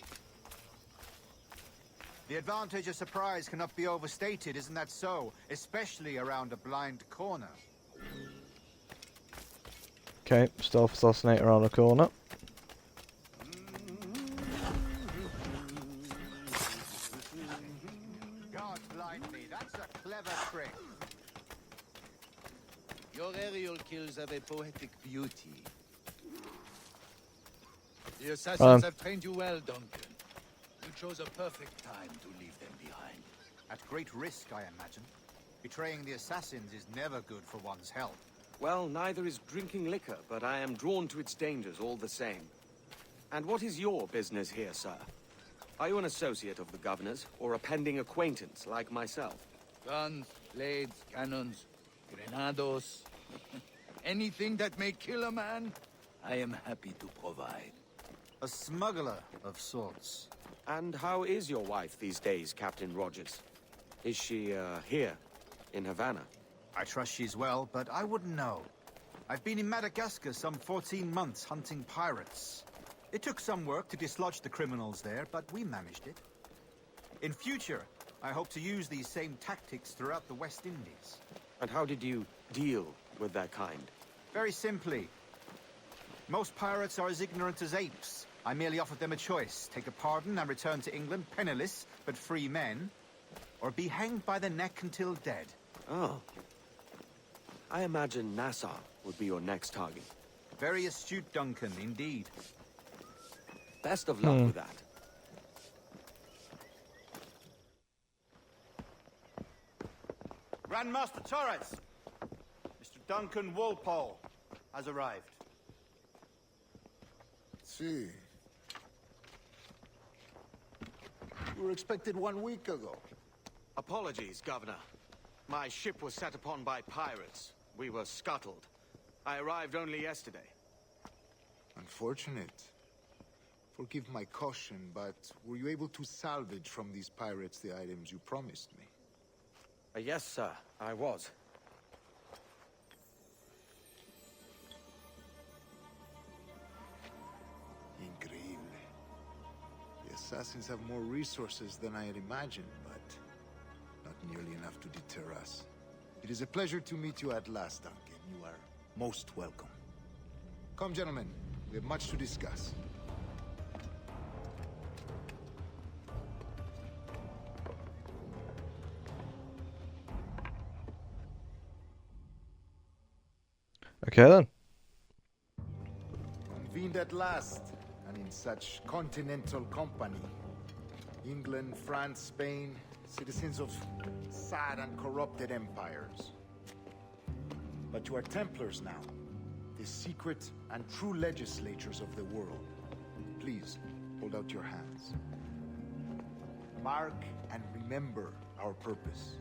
[SPEAKER 14] The advantage of surprise cannot be overstated, isn't that so? Especially around a blind corner.
[SPEAKER 1] Okay, stealth assassinate around the corner.
[SPEAKER 14] God blind me, that's a clever trick.
[SPEAKER 15] Your aerial kills have a poetic beauty. The assassins have trained you well, Duncan. You chose a perfect time to leave them behind.
[SPEAKER 14] At great risk, I imagine. Betraying the assassins is never good for one's health.
[SPEAKER 12] Well, neither is drinking liquor, but I am drawn to its dangers all the same. And what is your business here, sir? Are you an associate of the governor's, or a pending acquaintance like myself?
[SPEAKER 15] Guns, blades, cannons, grenados. Anything that may kill a man, I am happy to provide.
[SPEAKER 14] A smuggler of sorts.
[SPEAKER 12] And how is your wife these days, Captain Rogers? Is she, here, in Havana?
[SPEAKER 14] I trust she's well, but I wouldn't know. I've been in Madagascar some 14 months hunting pirates. It took some work to dislodge the criminals there, but we managed it. In future, I hope to use these same tactics throughout the West Indies.
[SPEAKER 12] And how did you deal with that kind?
[SPEAKER 14] Very simply. Most pirates are as ignorant as apes. I merely offered them a choice. Take a pardon and return to England penniless, but free men. Or be hanged by the neck until dead.
[SPEAKER 12] Oh. I imagine Nassau would be your next target.
[SPEAKER 14] Very astute, Duncan, indeed.
[SPEAKER 12] Best of luck with that.
[SPEAKER 6] Grandmaster Torres! Mr. Duncan Walpole has arrived.
[SPEAKER 5] See. You were expected 1 week ago.
[SPEAKER 12] Apologies, Governor. My ship was set upon by pirates. We were scuttled. I arrived only yesterday.
[SPEAKER 5] Unfortunate. Forgive my caution, but were you able to salvage from these pirates the items you promised me?
[SPEAKER 12] Yes, sir, I was.
[SPEAKER 5] Increíble. The assassins have more resources than I had imagined, but not nearly enough to deter us. It is a pleasure to meet you at last, Duncan. You are most welcome. Come, gentlemen. We have much to discuss.
[SPEAKER 1] Okay then.
[SPEAKER 5] Convened at last, and in such continental company. England, France, Spain, citizens of sad and corrupted empires. But you are Templars now, the secret and true legislators of the world. Please, hold out your hands. Mark and remember our purpose.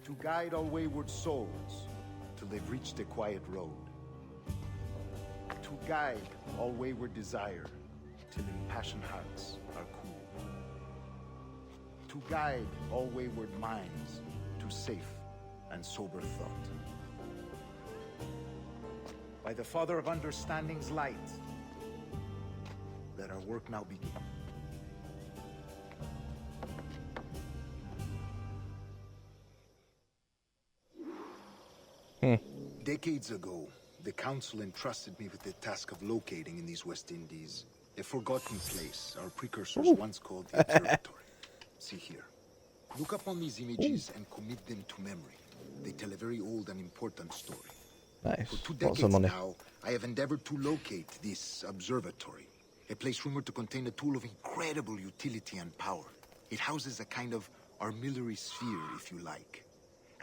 [SPEAKER 5] To guide all wayward souls till they've reached the quiet road. To guide all wayward desire till impassioned hearts are cool. To guide all wayward minds to safe and sober thought. By the Father of Understanding's light, let our work now begin. Decades ago, the Council entrusted me with the task of locating in these West Indies a forgotten place our precursors once called the Observatory. See here. Look upon these images and commit them to memory. They tell a very old and important story.
[SPEAKER 1] Nice.
[SPEAKER 5] For 2
[SPEAKER 1] Lots
[SPEAKER 5] decades
[SPEAKER 1] of money.
[SPEAKER 5] now, I have endeavored to locate this observatory, a place rumored to contain a tool of incredible utility and power. It houses a kind of Armillary sphere, if you like.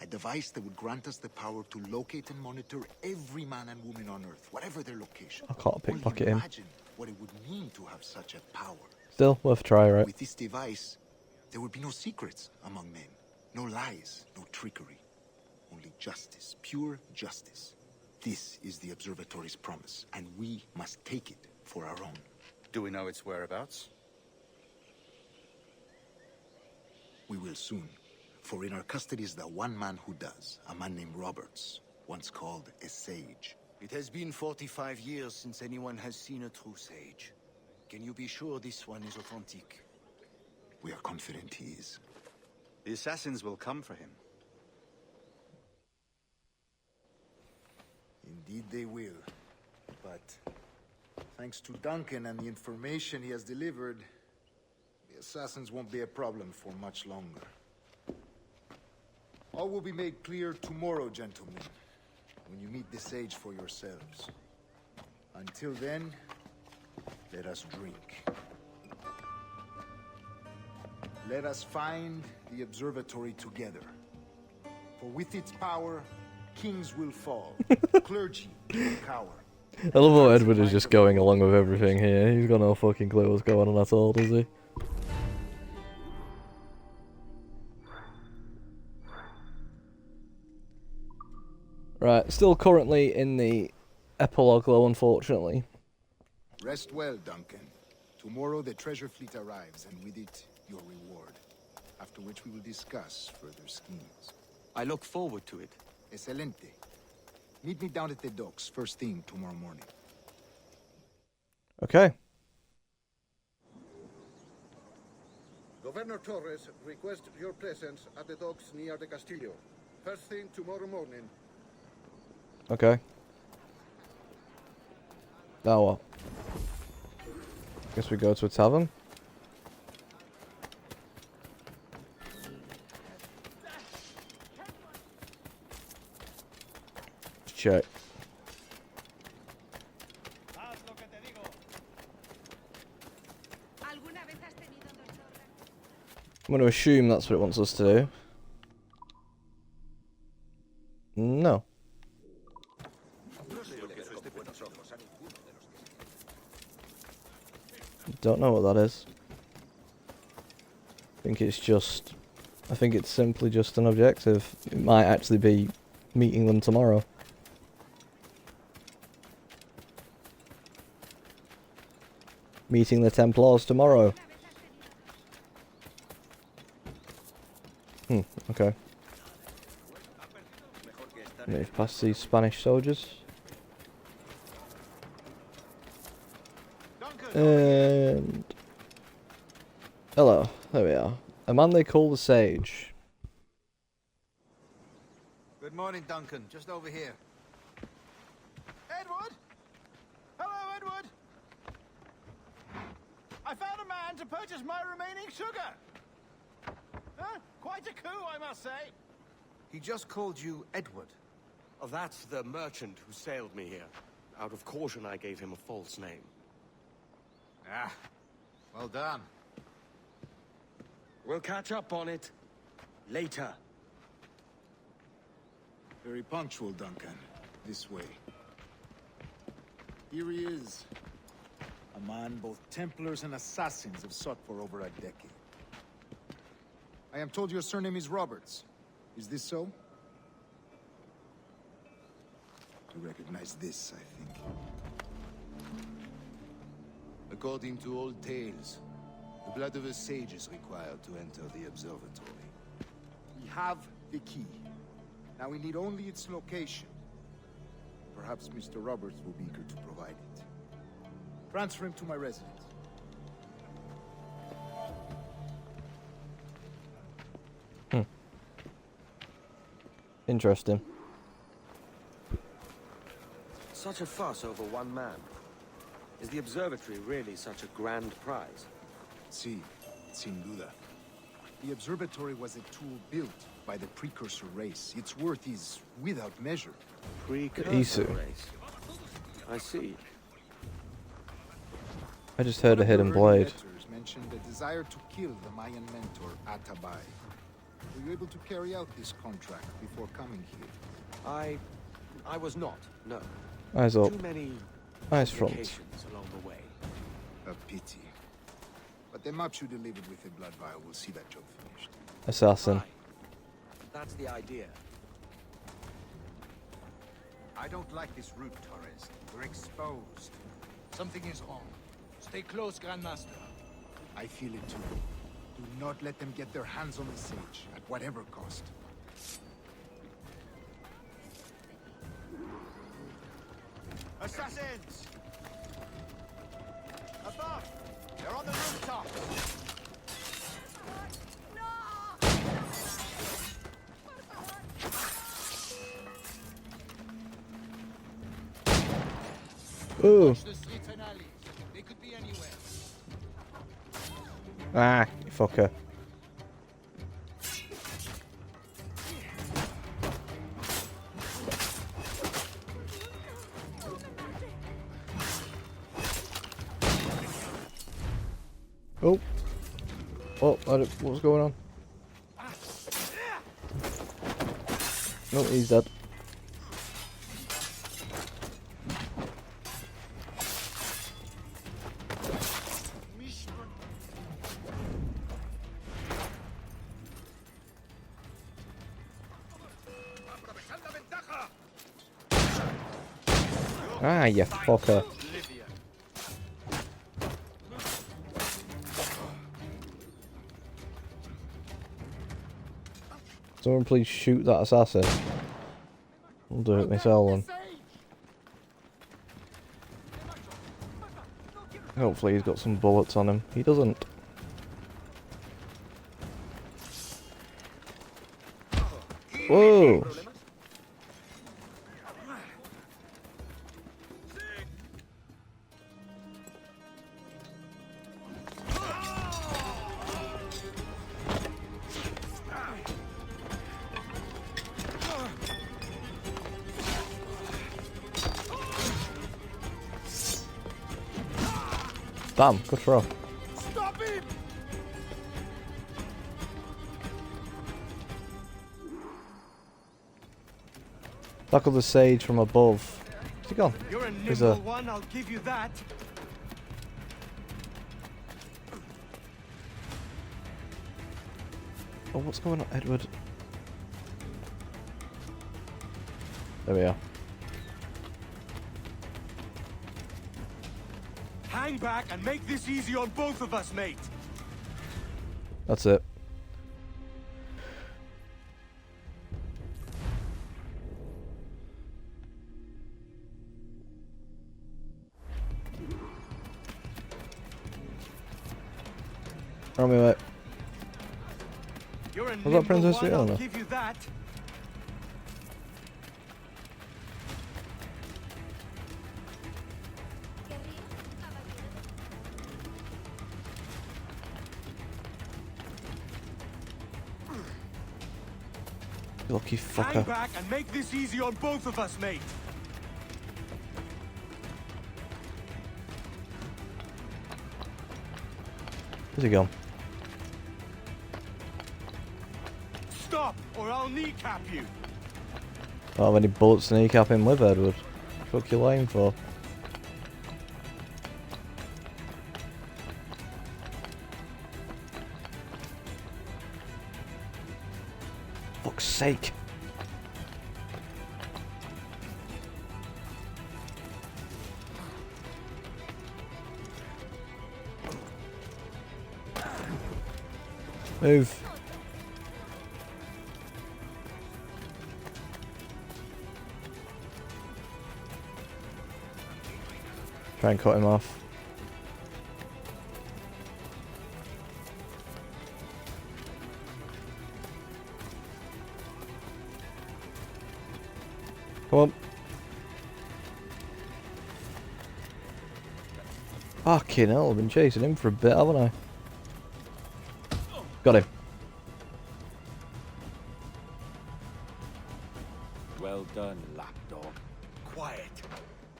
[SPEAKER 5] A device that would grant us the power to locate and monitor every man and woman on Earth, whatever their location.
[SPEAKER 1] I can't pickpocket him.
[SPEAKER 5] Imagine what it would mean to have such a power.
[SPEAKER 1] Still worth a try, right?
[SPEAKER 5] With this device, there would be no secrets among men. No lies, no trickery. Only justice, pure justice. This is the Observatory's promise, and we must take it for our own.
[SPEAKER 14] Do we know its whereabouts?
[SPEAKER 5] We will soon. For in our custody is the one man who does, a man named Roberts, once called a sage.
[SPEAKER 15] It has been 45 years since anyone has seen a true sage. Can you be sure this one is authentic?
[SPEAKER 5] We are confident he is.
[SPEAKER 14] The assassins will come for him.
[SPEAKER 5] Indeed they will. But thanks to Duncan and the information he has delivered, the assassins won't be a problem for much longer. All will be made clear tomorrow, gentlemen, when you meet the sage for yourselves. Until then, let us drink. Let us find the observatory together. For with its power, kings will fall, clergy will cower.
[SPEAKER 1] I love how Edward is just going along with everything here. He's got no fucking clue what's going on at all, does he? Right, still currently in the epilogue though, unfortunately.
[SPEAKER 5] Rest well, Duncan. Tomorrow the treasure fleet arrives, and with it, your reward. After which we will discuss further schemes.
[SPEAKER 12] I look forward to it.
[SPEAKER 5] Excelente. Meet me down at the docks first thing tomorrow morning.
[SPEAKER 1] Okay.
[SPEAKER 6] Governor Torres requests your presence at the docks near the Castillo. First thing tomorrow morning.
[SPEAKER 1] Okay. Now what? Guess we go to a tavern. Check. I'm going to assume that's what it wants us to do. No. Don't know what that is. I think it's simply just an objective. It might actually be meeting them tomorrow. Meeting the Templars tomorrow. Okay. Move past these Spanish soldiers. And... hello, there we are. A man they call the Sage.
[SPEAKER 14] Good morning, Duncan. Just over here.
[SPEAKER 6] Edward? Hello, Edward! I found a man to purchase my remaining sugar! Huh? Quite a coup, I must say.
[SPEAKER 14] He just called you Edward.
[SPEAKER 12] Oh, that's the merchant who sailed me here. Out of caution, I gave him a false name.
[SPEAKER 14] Ah, well done.
[SPEAKER 12] We'll catch up on it later.
[SPEAKER 5] Very punctual, Duncan. This way. Here he is. A man both Templars and Assassins have sought for over a decade. I am told your surname is Roberts. Is this so? You recognize this, I think.
[SPEAKER 15] According to old tales, the blood of a sage is required to enter the observatory.
[SPEAKER 5] We have the key. Now we need only its location. Perhaps Mr. Roberts will be eager to provide it. Transfer him to my residence.
[SPEAKER 1] Interesting.
[SPEAKER 12] Such a fuss over one man. Is the observatory really such a grand prize?
[SPEAKER 5] Sí, sin duda. The observatory was a tool built by the precursor race. Its worth is without measure.
[SPEAKER 12] Precursor race? I see.
[SPEAKER 1] I just heard a hidden blade.
[SPEAKER 5] Letters mentioned a desire to kill the Mayan mentor Atabay. Were you able to carry out this contract before coming here?
[SPEAKER 12] I was not, no.
[SPEAKER 1] Eyes up.
[SPEAKER 12] Too many
[SPEAKER 1] Eyes front.
[SPEAKER 12] complications along the way.
[SPEAKER 5] A pity. But the maps you delivered with the blood vial will see that job finished.
[SPEAKER 1] Assassin.
[SPEAKER 12] That's the idea.
[SPEAKER 14] I don't like this route, Torres. We're exposed.
[SPEAKER 13] Something is wrong. Stay close, Grandmaster.
[SPEAKER 5] I feel it too. Do not let them get their hands on the Sage, at whatever cost.
[SPEAKER 14] Assassins! Above! They're on the rooftops!
[SPEAKER 1] Ooh.
[SPEAKER 13] Watch the streets and alleys. They could be anywhere.
[SPEAKER 1] Ah, you fucker. Oh. Oh, what's going on? No, he's dead. Ah, you fucker. Someone please shoot that assassin. I'll do it myself one. Hopefully he's got some bullets on him. He doesn't. Whoa! Damn, good throw.
[SPEAKER 13] Stop him!
[SPEAKER 1] Tackle the Sage from above. Where's he gone?
[SPEAKER 12] You're a
[SPEAKER 1] He's
[SPEAKER 12] nimble one, I'll give you that.
[SPEAKER 1] Oh, what's going on, Edward? There we are.
[SPEAKER 12] Hang back and make this easy on both of us, mate.
[SPEAKER 1] That's it. On me, mate.
[SPEAKER 12] You're a
[SPEAKER 1] Was that Princess
[SPEAKER 12] one, I'll
[SPEAKER 1] Fiona?
[SPEAKER 12] give you that.
[SPEAKER 1] Lucky
[SPEAKER 12] Hang
[SPEAKER 1] fucker.
[SPEAKER 12] back and make this easy on both of us, mate.
[SPEAKER 1] Where's he gone?
[SPEAKER 12] Stop, or I'll kneecap you.
[SPEAKER 1] I don't have any bullets to kneecap him with, Edward. Fuck you lying for? Fuck's sake. Move. Try and cut him off. Come on. Fucking hell, I've been chasing him for a bit, haven't I? Got him.
[SPEAKER 15] Well done, lapdog.
[SPEAKER 4] Quiet.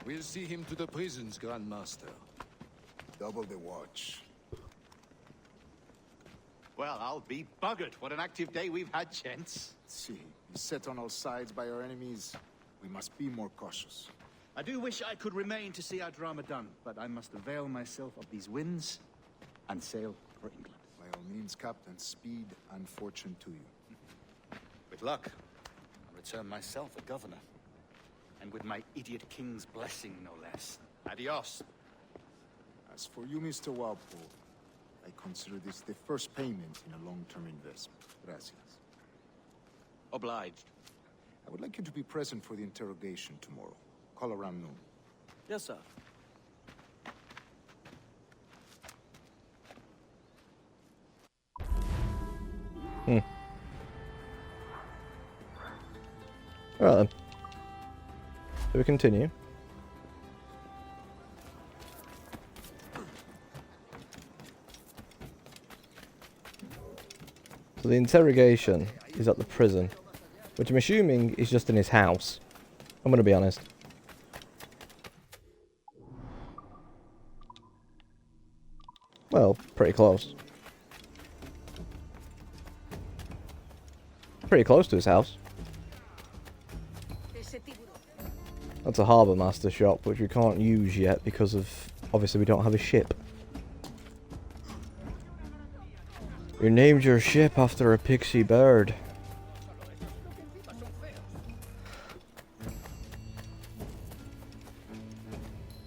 [SPEAKER 4] We'll see him to the prisons, Grandmaster.
[SPEAKER 5] Double the watch.
[SPEAKER 14] Well, I'll be buggered. What an active day we've had, gents.
[SPEAKER 5] See, beset on all sides by our enemies, we must be more cautious.
[SPEAKER 14] I do wish I could remain to see our drama done, but I must avail myself of these winds and sail for England.
[SPEAKER 5] By all means, Captain, speed and fortune to you.
[SPEAKER 14] With luck, I'll return myself a governor. And with my idiot king's blessing, no less. Adios.
[SPEAKER 5] As for you, Mr. Walpole, I consider this the first payment in a long-term investment. Gracias.
[SPEAKER 12] Obliged.
[SPEAKER 5] I would like you to be present for the interrogation tomorrow. Call around noon.
[SPEAKER 12] Yes, sir.
[SPEAKER 1] Right then. So we continue. So the interrogation is at the prison, which I'm assuming is just in his house. I'm gonna be honest. Well, pretty close. Pretty close to his house. That's a harbour master shop, which we can't use yet because of, obviously we don't have a ship. You named your ship after a pixie bird.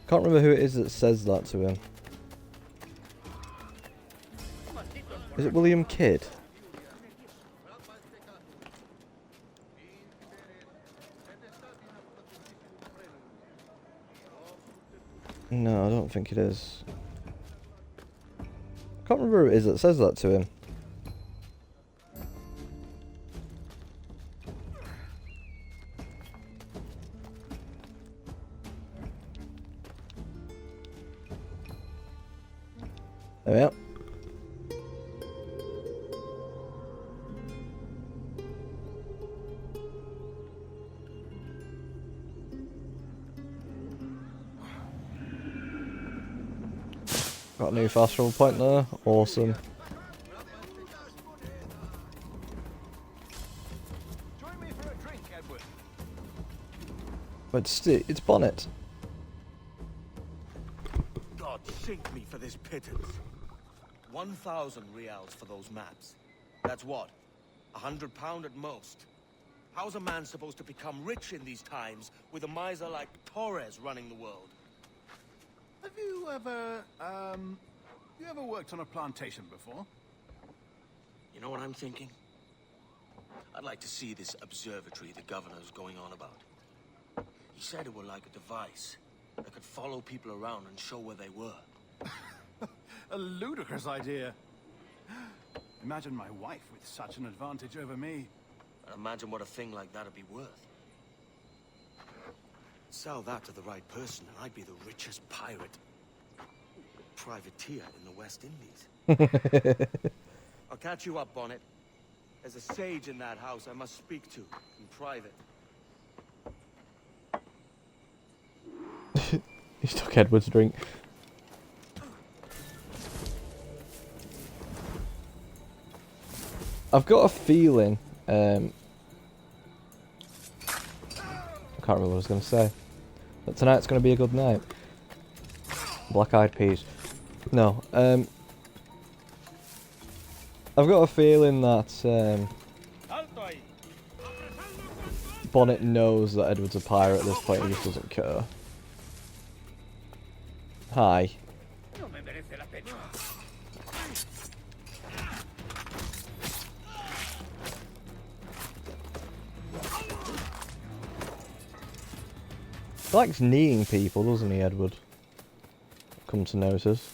[SPEAKER 1] Can't remember who it is that says that to him. Is it William Kidd? No, I don't think it is. Can't remember who it is that says that to him. There we are. Got a new fast travel point there. Awesome.
[SPEAKER 6] Join me for a drink, Edward.
[SPEAKER 1] But it's Bonnet.
[SPEAKER 12] God sink me for this pittance. 1,000 reals for those maps. That's what? £100 at most. How's a man supposed to become rich in these times with a miser like Torres running the world?
[SPEAKER 6] Have you ever worked on a plantation before?
[SPEAKER 12] You know what I'm thinking? I'd like to see this observatory the governor's going on about. He said it were like a device that could follow people around and show where they were.
[SPEAKER 6] A ludicrous idea. Imagine my wife with such an advantage over me.
[SPEAKER 12] And imagine what a thing like that'd be worth. Sell that to the right person and I'd be the richest pirate. Privateer in the West Indies. I'll catch you up, Bonnet. There's a sage in that house I must speak to in private.
[SPEAKER 1] He took Edward's drink. I've got a feeling, I can't remember what I was going to say, but tonight's going to be a good night. Black Eyed Peas. No, I've got a feeling that Bonnet knows that Edward's a pirate at this point, he just doesn't care. Hi. He likes kneeing people, doesn't he, Edward? Come to notice.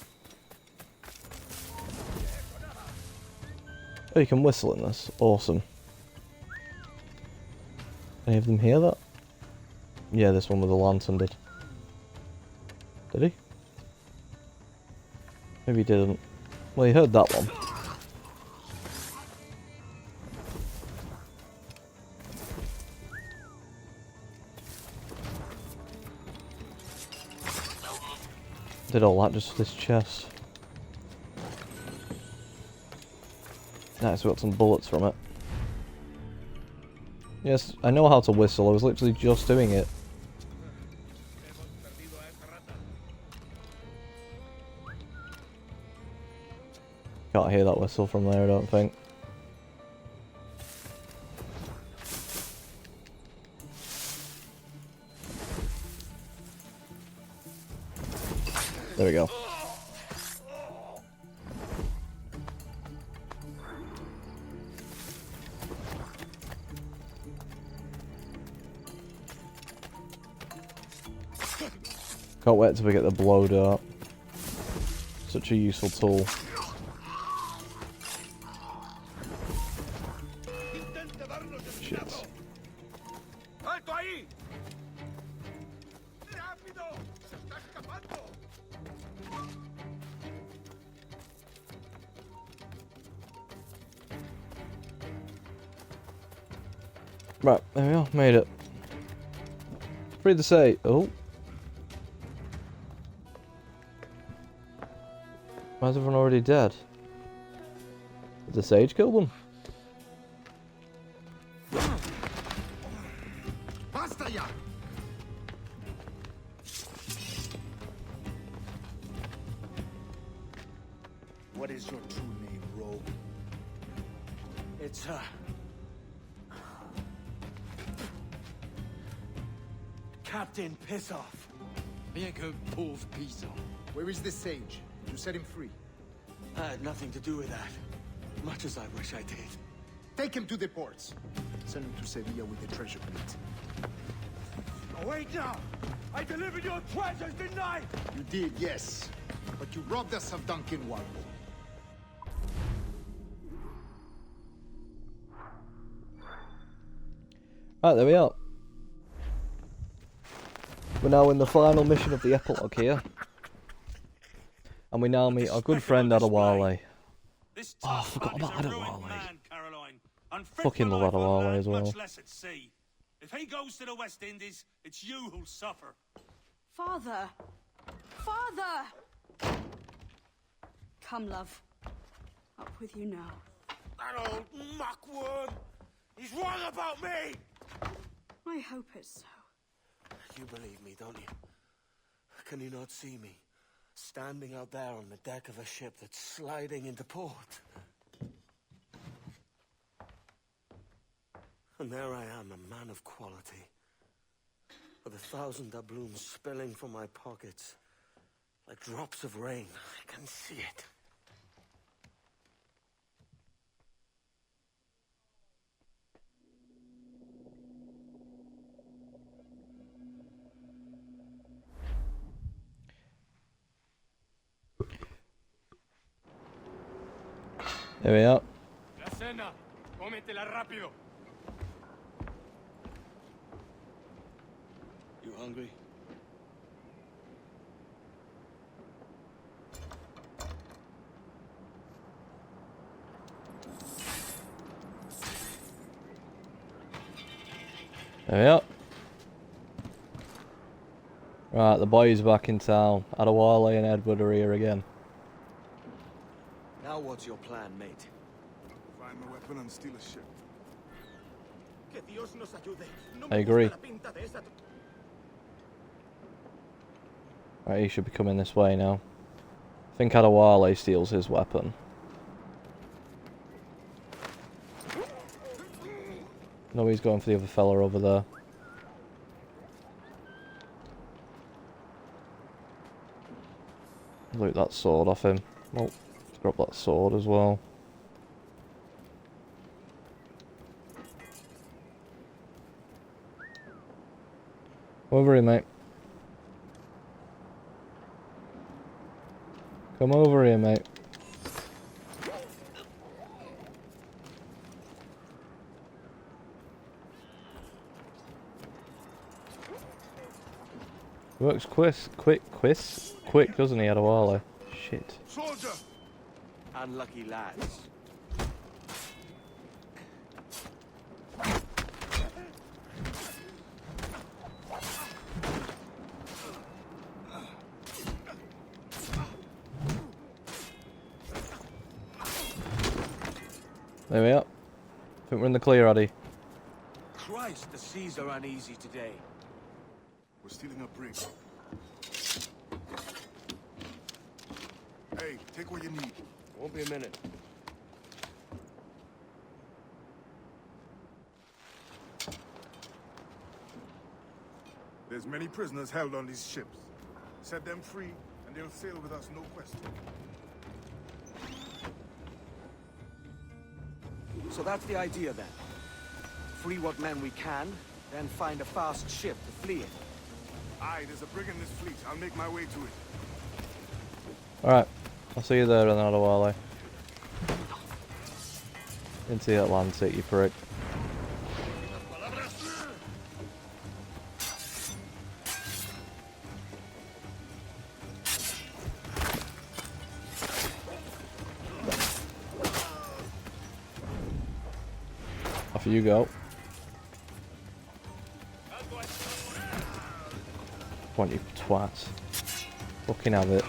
[SPEAKER 1] Oh, you can whistle in this. Awesome. Any of them hear that? Yeah, this one with the lantern did. Did he? Maybe he didn't. Well, he heard that one. Did all that just for this chest? Nice, we got some bullets from it. Yes, I know how to whistle. I was literally just doing it. Can't hear that whistle from there, I don't think. There we go. Can't wait till we get the blow dart. Such a useful tool. Shit.
[SPEAKER 3] ¡Alto ahí! ¡Rápido! ¡Se está escapando!
[SPEAKER 1] Right, there we are, made it. Free to say, oh. Why is everyone already dead? Did the sage kill them?
[SPEAKER 4] Basta ya!
[SPEAKER 15] What is your true name, rogue?
[SPEAKER 12] It's, Captain Pissoff.
[SPEAKER 15] Bien que pauvre paysan.
[SPEAKER 5] Where is the sage? Did you set him free?
[SPEAKER 12] I had nothing to do with that. Much as I wish I did.
[SPEAKER 5] Take him to the ports. Send him to Sevilla with the treasure plate.
[SPEAKER 3] Oh, wait now! I delivered your treasures, didn't I?
[SPEAKER 5] You did, yes. But you robbed us of Duncan Walpole.
[SPEAKER 1] Right, there we are. We're now in the final mission of the epilogue here. And we now meet our good friend Adewale. Oh, I forgot about Adewale. Fucking love Adewale as well.
[SPEAKER 11] If he goes to the West Indies, it's you who'll suffer.
[SPEAKER 2] Father! Father! Come, love. Up with you now.
[SPEAKER 3] That old muckwort! He's wrong about me!
[SPEAKER 2] I hope it's so.
[SPEAKER 12] You believe me, don't you? Can you not see me? Standing out there on the deck of a ship that's sliding into port. And there I am, a man of quality. With 1,000 doubloons spilling from my pockets. Like drops of rain. I can see it.
[SPEAKER 1] There we are.
[SPEAKER 3] La cena, cómetela rápido.
[SPEAKER 15] You hungry?
[SPEAKER 1] There we are. Right, the boys back in town. Adewale and Edward are here again.
[SPEAKER 12] Now what's your plan, mate?
[SPEAKER 6] Find the weapon and steal a ship.
[SPEAKER 1] I agree. Right, he should be coming this way now. I think Adewale steals his weapon. No, he's going for the other fella over there. Loot that sword off him. Oh, let's grab that sword as well. Come over here, mate. Come over here, mate. Works quick, doesn't he, Adewale? Shit.
[SPEAKER 3] Soldier!
[SPEAKER 12] Unlucky lads.
[SPEAKER 1] There we are. I think we're in the clear, Addy.
[SPEAKER 12] Christ, the seas are uneasy today.
[SPEAKER 5] We're stealing a brig. Hey, take what you need.
[SPEAKER 3] Won't be a minute.
[SPEAKER 5] There's many prisoners held on these ships. Set them free, and they'll sail with us, no question.
[SPEAKER 12] So that's the idea then. Free what men we can, then find a fast ship to flee in.
[SPEAKER 5] Aye, there's a brig in this fleet. I'll make my way to it.
[SPEAKER 1] Alright, I'll see you there in another while, eh? Into the Atlantic, you prick. Off you go. Want you twats. Fucking have it.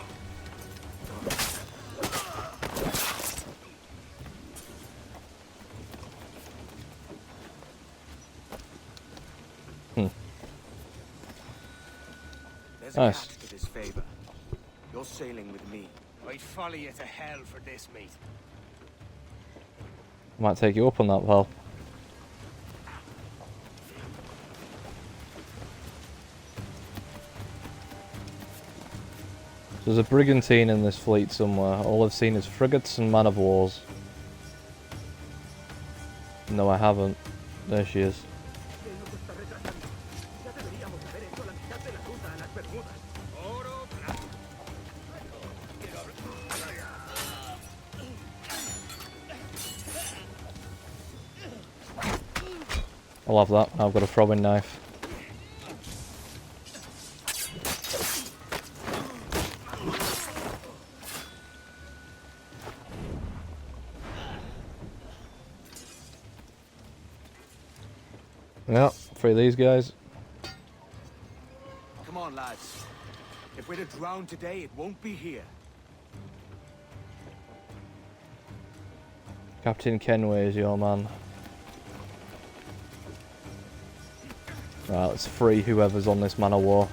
[SPEAKER 12] There's
[SPEAKER 1] Nice.
[SPEAKER 12] a catch to this favor. You're sailing with me.
[SPEAKER 3] I'd follow you to hell for this, mate.
[SPEAKER 1] Might take you up on that, pal. There's a brigantine in this fleet somewhere. All I've seen is frigates and man-of-wars. No, I haven't. There she is. I'll have that. I've got a throwing knife. Yeah, free these guys.
[SPEAKER 12] Come on, lads. If we're to drown today, it won't be here.
[SPEAKER 1] Captain Kenway is your man. Right, let's free whoever's on this man of war.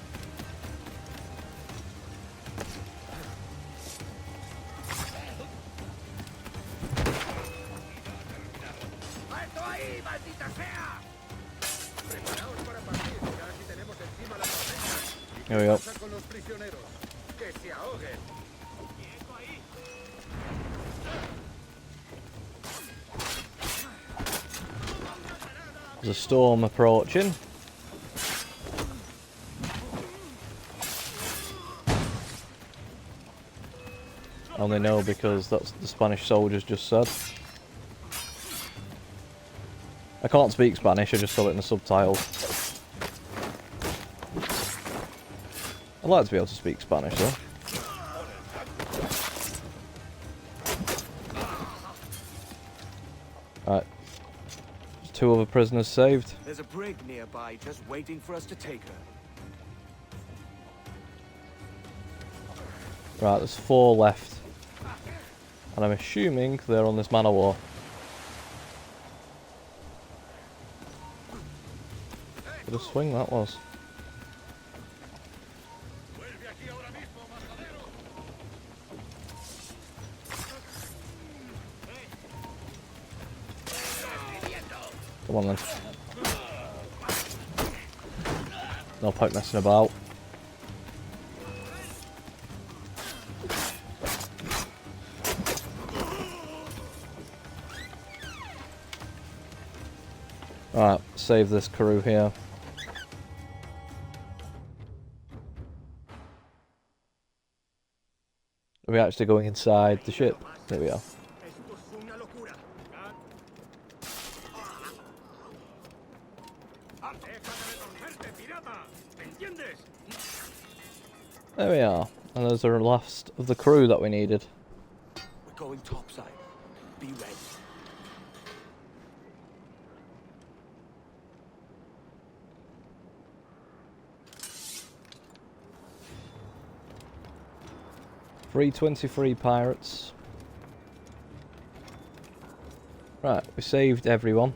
[SPEAKER 1] Here we go. There's a storm approaching. I only know because that's the Spanish soldiers just said. I can't speak Spanish, I just saw it in the subtitles. I'd like to be able to speak Spanish though. Alright. There's 2 other prisoners saved.
[SPEAKER 12] There's a brig nearby just waiting for us to take her.
[SPEAKER 1] Right, there's 4 left. And I'm assuming they're on this man of war. What a swing that was. Come on then. No point messing about. Alright, save this crew here. Are we actually going inside the ship? There we are. There we are. And there's the last of the crew that we needed.
[SPEAKER 12] We're going topside. Be ready.
[SPEAKER 1] Free 23 pirates. Right, we saved everyone.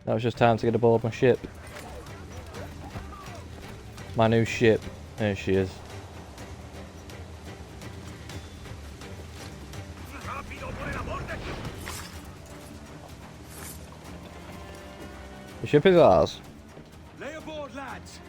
[SPEAKER 1] Now it's just time to get aboard my ship. My new ship. There she is. The ship is ours.
[SPEAKER 6] Lay aboard, lads.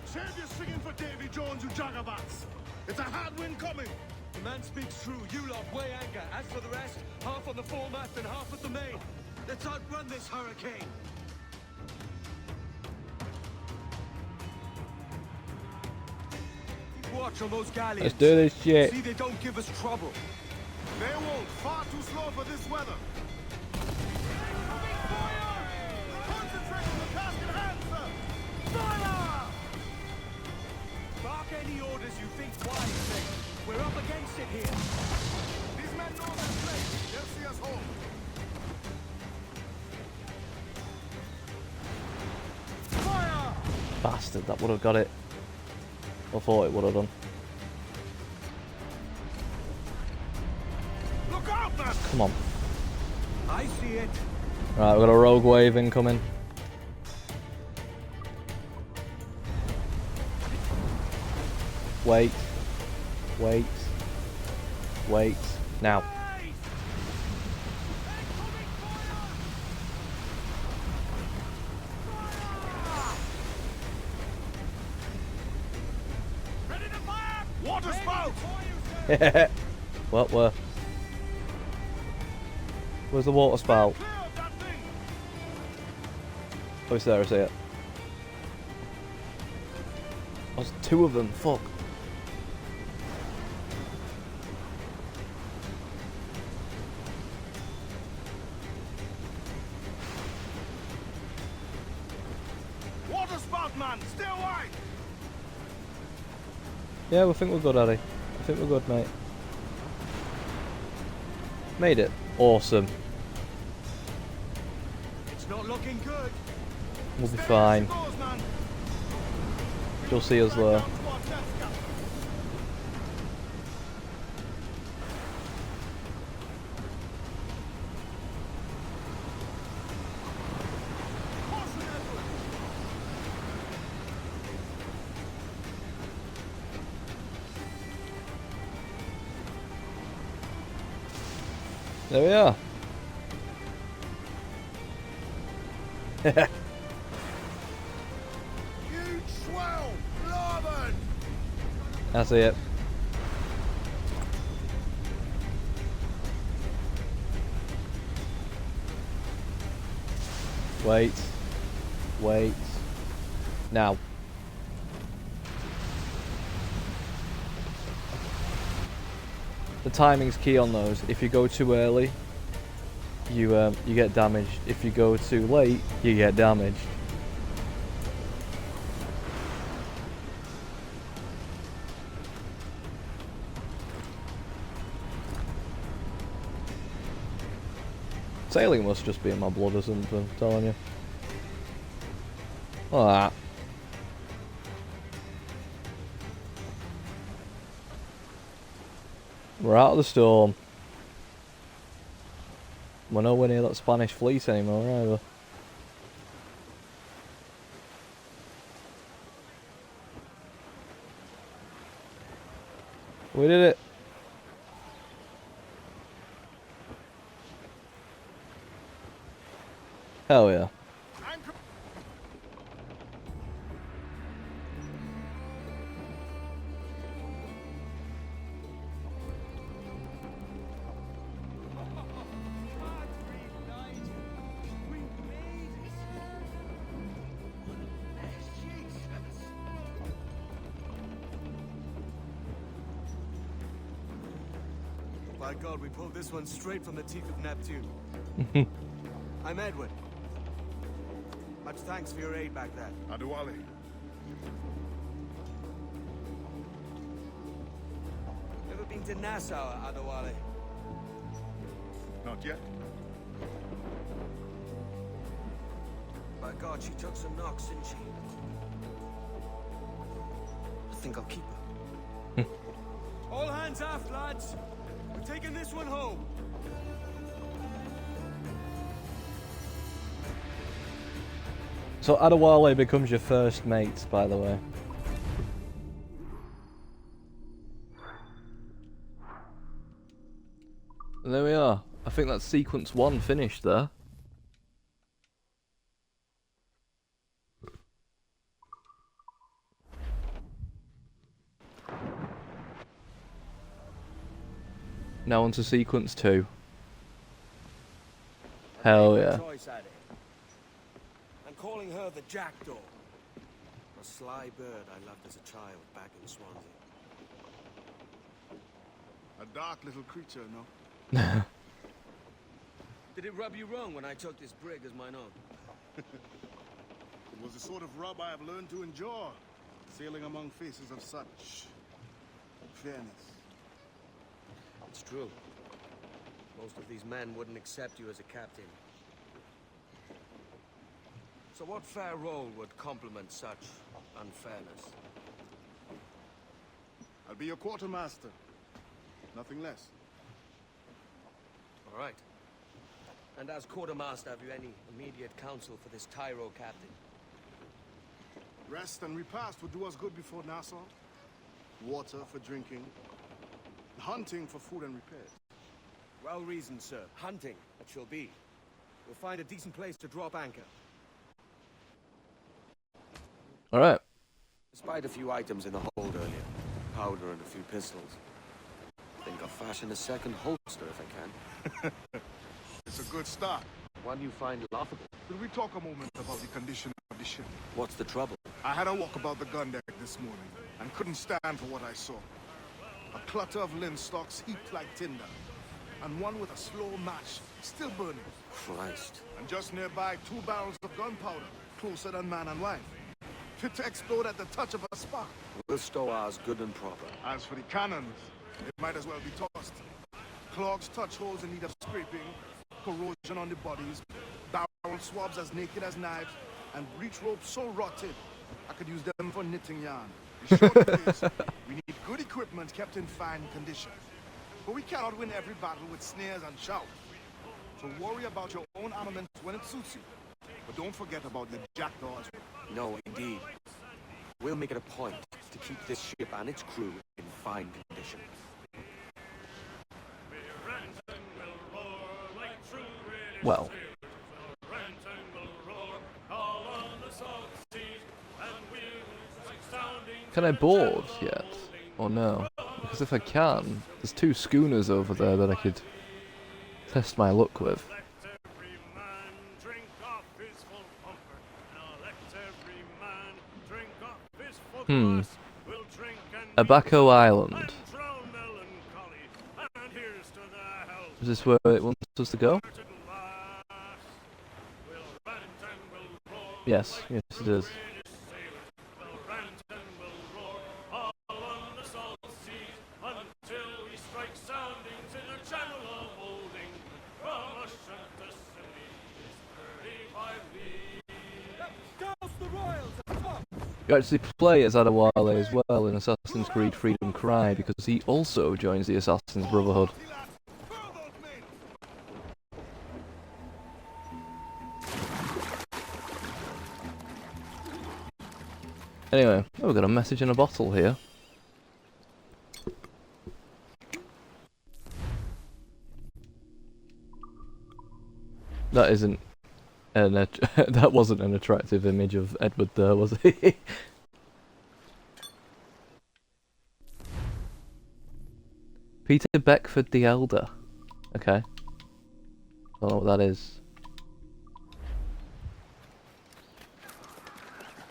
[SPEAKER 6] Save your singing for Davy Jones, you jagabats. It's a hard wind coming.
[SPEAKER 12] The man speaks true. You lot weigh anchor. As for the rest, half on the foremast and half at the main. Let's outrun this hurricane. Watch on those galleons.
[SPEAKER 1] Let's do this shit.
[SPEAKER 12] See they don't give us trouble.
[SPEAKER 6] They won't. Far too slow for this weather. Concentrate on the task at hand, sir. Fire!
[SPEAKER 12] Bark any orders you think wise, mate. We're up against it here.
[SPEAKER 6] These men know their place. They'll see us home. Fire!
[SPEAKER 1] Bastard, that would have got it. I thought it would have done.
[SPEAKER 6] Look out, man!
[SPEAKER 1] Come on.
[SPEAKER 12] I see it.
[SPEAKER 1] Right, we've got a rogue wave incoming. Wait. Wait. Wait. Now.
[SPEAKER 6] Water spout!
[SPEAKER 1] What? Where's the water spout? Oh, it's there, I see it. Oh, there's two of them, fuck.
[SPEAKER 6] Water spout, man! Stay away!
[SPEAKER 1] Yeah, we think we're good, Addy. I think we're good, mate. Made it. Awesome.
[SPEAKER 12] It's not looking good.
[SPEAKER 1] We'll be fine. You'll see us there. There we are.
[SPEAKER 6] Huge swell! Larboard!
[SPEAKER 1] I see it. Wait. Wait. Now. The timing's key on those. If you go too early, you get damaged. If you go too late, you get damaged. Sailing must just be in my blood or something, I'm telling you. Look at that. We're out of the storm. We're nowhere near that Spanish fleet anymore either. We did it. Hell yeah.
[SPEAKER 12] By God, we pulled this one straight from the teeth of Neptune. I'm Edward. Much thanks for your aid back then.
[SPEAKER 6] Adewale.
[SPEAKER 12] Ever been to Nassau, Adewale?
[SPEAKER 6] Not yet.
[SPEAKER 12] By God, she took some knocks, didn't she? I think I'll keep her.
[SPEAKER 3] All hands aft, lads. We're taking this one home.
[SPEAKER 1] So Adewale becomes your first mate, by the way. And there we are. I think that's sequence 1 finished there. Now on to sequence 2. Hell yeah.
[SPEAKER 12] I'm calling her the Jackdaw. A sly bird I loved as a child back in Swansea.
[SPEAKER 6] A dark little creature, no?
[SPEAKER 12] Did it rub you wrong when I took this brig as mine own?
[SPEAKER 6] It was the sort of rub I have learned to endure, sailing among faces of such fairness.
[SPEAKER 12] It's true. Most of these men wouldn't accept you as a captain. So what fair role would complement such unfairness?
[SPEAKER 6] I'll be your quartermaster. Nothing less.
[SPEAKER 12] All right. And as quartermaster, have you any immediate counsel for this Tyro captain?
[SPEAKER 6] Rest and repast would do us good before Nassau. Water for drinking. Hunting for food and repairs.
[SPEAKER 12] Well reasoned, sir. Hunting, it shall be. We'll find a decent place to drop anchor.
[SPEAKER 1] Alright.
[SPEAKER 12] Spied a few items in the hold earlier. Powder and a few pistols. Think I'll fashion a second holster if I can.
[SPEAKER 6] It's a good start.
[SPEAKER 12] One you find laughable.
[SPEAKER 6] Could we talk a moment about the condition of the ship?
[SPEAKER 12] What's the trouble?
[SPEAKER 6] I had a walk about the gun deck this morning and couldn't stand for what I saw. A clutter of linstocks heaped like tinder, and one with a slow match still burning.
[SPEAKER 12] Christ.
[SPEAKER 6] And just nearby, 2 barrels of gunpowder, closer than man and wife, fit to explode at the touch of a spark.
[SPEAKER 12] We'll stow ours good and proper.
[SPEAKER 6] As for the cannons, it might as well be tossed. Clogs touch holes in need of scraping, corrosion on the bodies, barrel swabs as naked as knives, and breech ropes so rotted I could use them for knitting yarn. The short of it is, we need good equipment kept in fine condition. But we cannot win every battle with snares and shouts. So worry about your own armament when it suits you. But don't forget about the jackdaws.
[SPEAKER 12] No, indeed. We'll make it a point to keep this ship and its crew in fine condition.
[SPEAKER 1] Well. Can I board yet? Or no? Because if I can, there's 2 schooners over there that I could test my luck with. Abaco Island. Is this where it wants us to go? Yes, yes it is. You actually play as Adewale as well in Assassin's Creed Freedom Cry because he also joins the Assassin's Brotherhood. Anyway, oh, we've got a message in a bottle here. That isn't that wasn't an attractive image of Edward there, was it? Peter Beckford the Elder. Okay. Don't know what that is.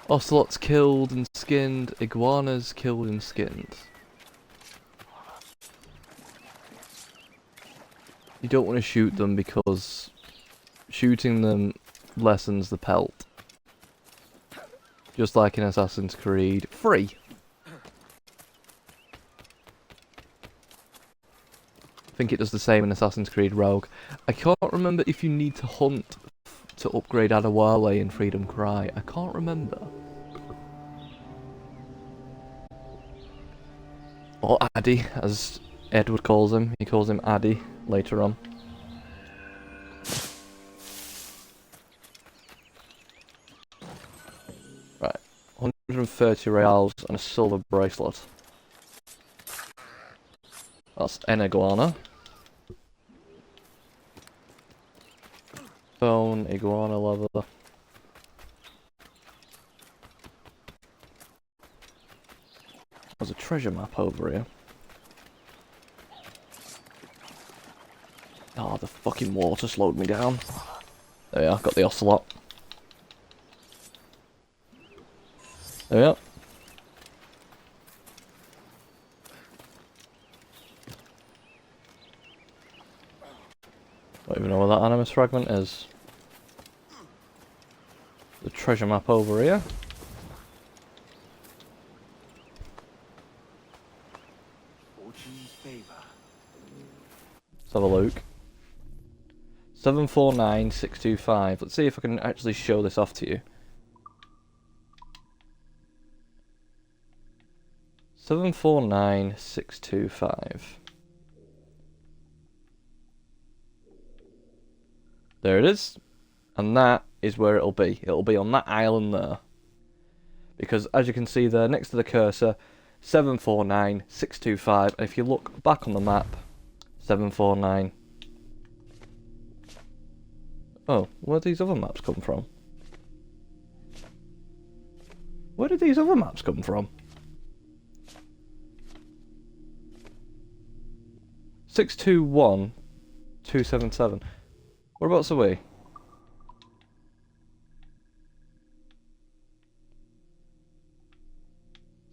[SPEAKER 1] Ocelots killed and skinned, iguanas killed and skinned. You don't want to shoot them because shooting them lessens the pelt. Just like in Assassin's Creed. Free! I think it does the same in Assassin's Creed Rogue. I can't remember if you need to hunt to upgrade Adewale in Freedom Cry? I can't remember. Or Addy, as Edward calls him. He calls him Addy later on. Right, 130 reals and a silver bracelet. That's an iguana. Bone, iguana leather. There's a treasure map over here. Oh, the fucking water slowed me down. There we are, got the ocelot. There we are. Don't even know where that animus fragment is. The treasure map over here. Let's have a look. 749625. Let's see if I can actually show this off to you. 749625. There it is. And that is where it'll be. It'll be on that island there. Because as you can see there, next to the cursor, 749625. And if you look back on the map, 749. Oh, where did these other maps come from? Where did these other maps come from? 621277. Whereabouts are we?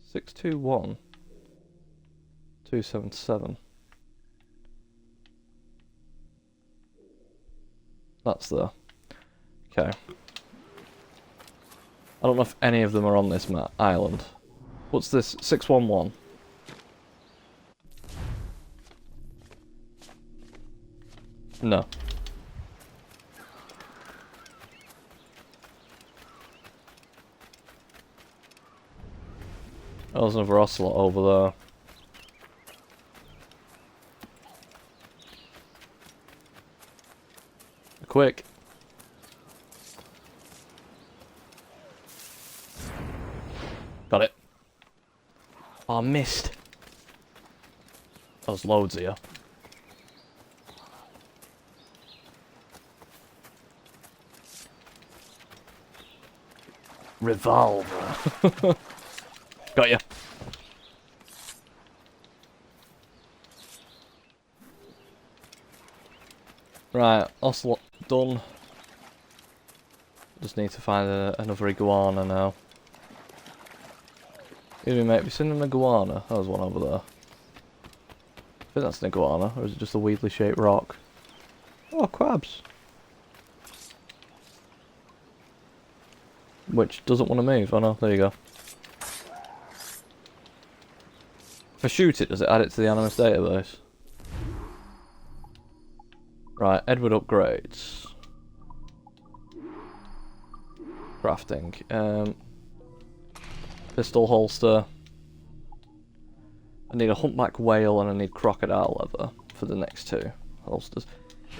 [SPEAKER 1] Six two one 277. That's there. Okay. I don't know if any of them are on this island. What's this? 611. No. Oh, there's another ocelot over there. Quick. Got it. Oh, I missed. There's loads here. Revolver. Got you. Right, ocelot done. Just need to find another iguana now. Excuse me, mate, have you seen an iguana? Oh, there's one over there. I think that's an iguana, or is it just a weirdly shaped rock? Oh, crabs. Which doesn't want to move. Oh no, there you go. If I shoot it, does it add it to the Animus database? Right, Edward upgrades. Crafting. Pistol holster. I need a humpback whale and I need crocodile leather for the next two holsters.